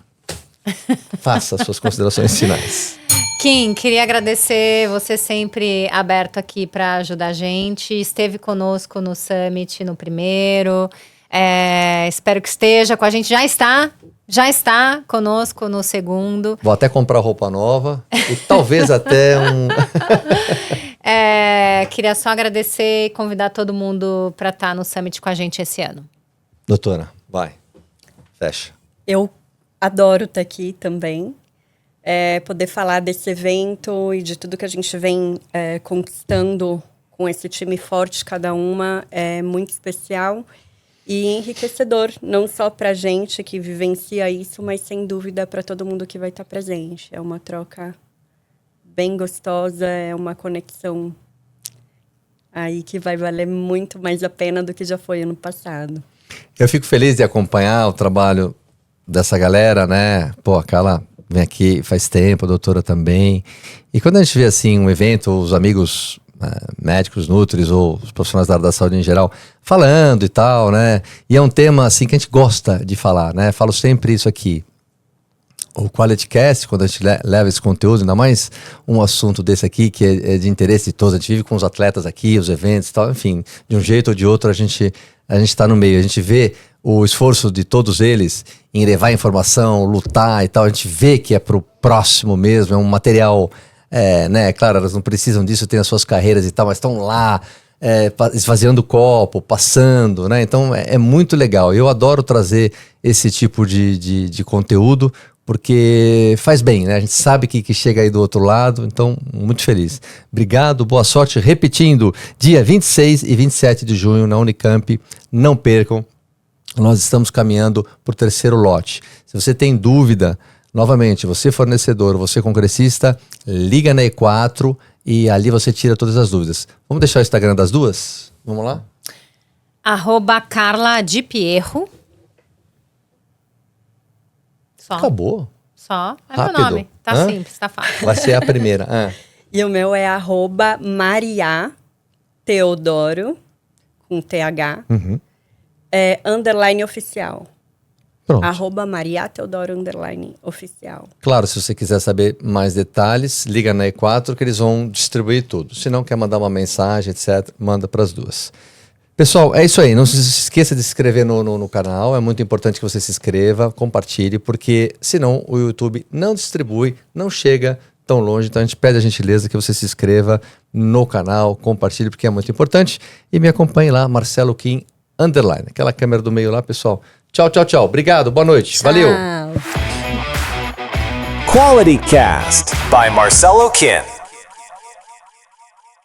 Faça as suas considerações finais. Kim, queria agradecer você sempre aberto aqui para ajudar a gente. Esteve conosco no Summit, no primeiro. Espero que esteja com a gente. Já está conosco no segundo. Vou até comprar roupa nova e talvez até um... Queria só agradecer e convidar todo mundo para estar no Summit com a gente esse ano. Doutora, vai. Fecha. Eu adoro estar aqui também. Poder falar desse evento e de tudo que a gente vem conquistando com esse time forte, cada uma, é muito especial e enriquecedor, não só para a gente que vivencia isso, mas sem dúvida para todo mundo que vai estar presente. É uma troca bem gostosa, é uma conexão aí que vai valer muito mais a pena do que já foi ano passado. Eu fico feliz de acompanhar o trabalho dessa galera, né? Pô, a Carla vem aqui faz tempo, a doutora também. E quando a gente vê assim um evento, os amigos médicos, nutris ou os profissionais da área da saúde em geral falando e tal, né? E é um tema assim que a gente gosta de falar, né? Falo sempre isso aqui. O QualityCast, quando a gente leva esse conteúdo, ainda mais um assunto desse aqui que é de interesse de todos, a gente vive com os atletas aqui, os eventos e tal, enfim, de um jeito ou de outro a gente está no meio, a gente vê o esforço de todos eles em levar informação, lutar e tal, a gente vê que é pro próximo mesmo, é um material, né, claro, elas não precisam disso, têm as suas carreiras e tal, mas estão lá, esvaziando o copo, passando, né, então é muito legal, eu adoro trazer esse tipo de conteúdo, porque faz bem, né? A gente sabe que chega aí do outro lado, então muito feliz. Obrigado, boa sorte. Repetindo, dia 26 e 27 de junho na Unicamp, não percam. Nós estamos caminhando para o terceiro lote. Se você tem dúvida, novamente, você fornecedor, você congressista, liga na E4 e ali você tira todas as dúvidas. Vamos deixar o Instagram das duas? Vamos lá? @Carla Di Pierro. Só. Acabou. Só. É Rápido. meu nome. Tá simples, tá fácil. Vai ser a primeira. E o meu é @Maria Teodoro, com TH, underline oficial. Pronto. Maria Teodoro, underline oficial. Claro, se você quiser saber mais detalhes, liga na E4 que eles vão distribuir tudo. Se não quer mandar uma mensagem, etc., manda para as duas. Pessoal, é isso aí. Não se esqueça de se inscrever no canal. É muito importante que você se inscreva, compartilhe, porque senão o YouTube não distribui, não chega tão longe. Então a gente pede a gentileza que você se inscreva no canal, compartilhe, porque é muito importante. E me acompanhe lá, Marcelo Kim _. Aquela câmera do meio lá, pessoal. Tchau, tchau, tchau. Obrigado, boa noite. Tchau. Valeu. Quality Cast by Marcelo Kim.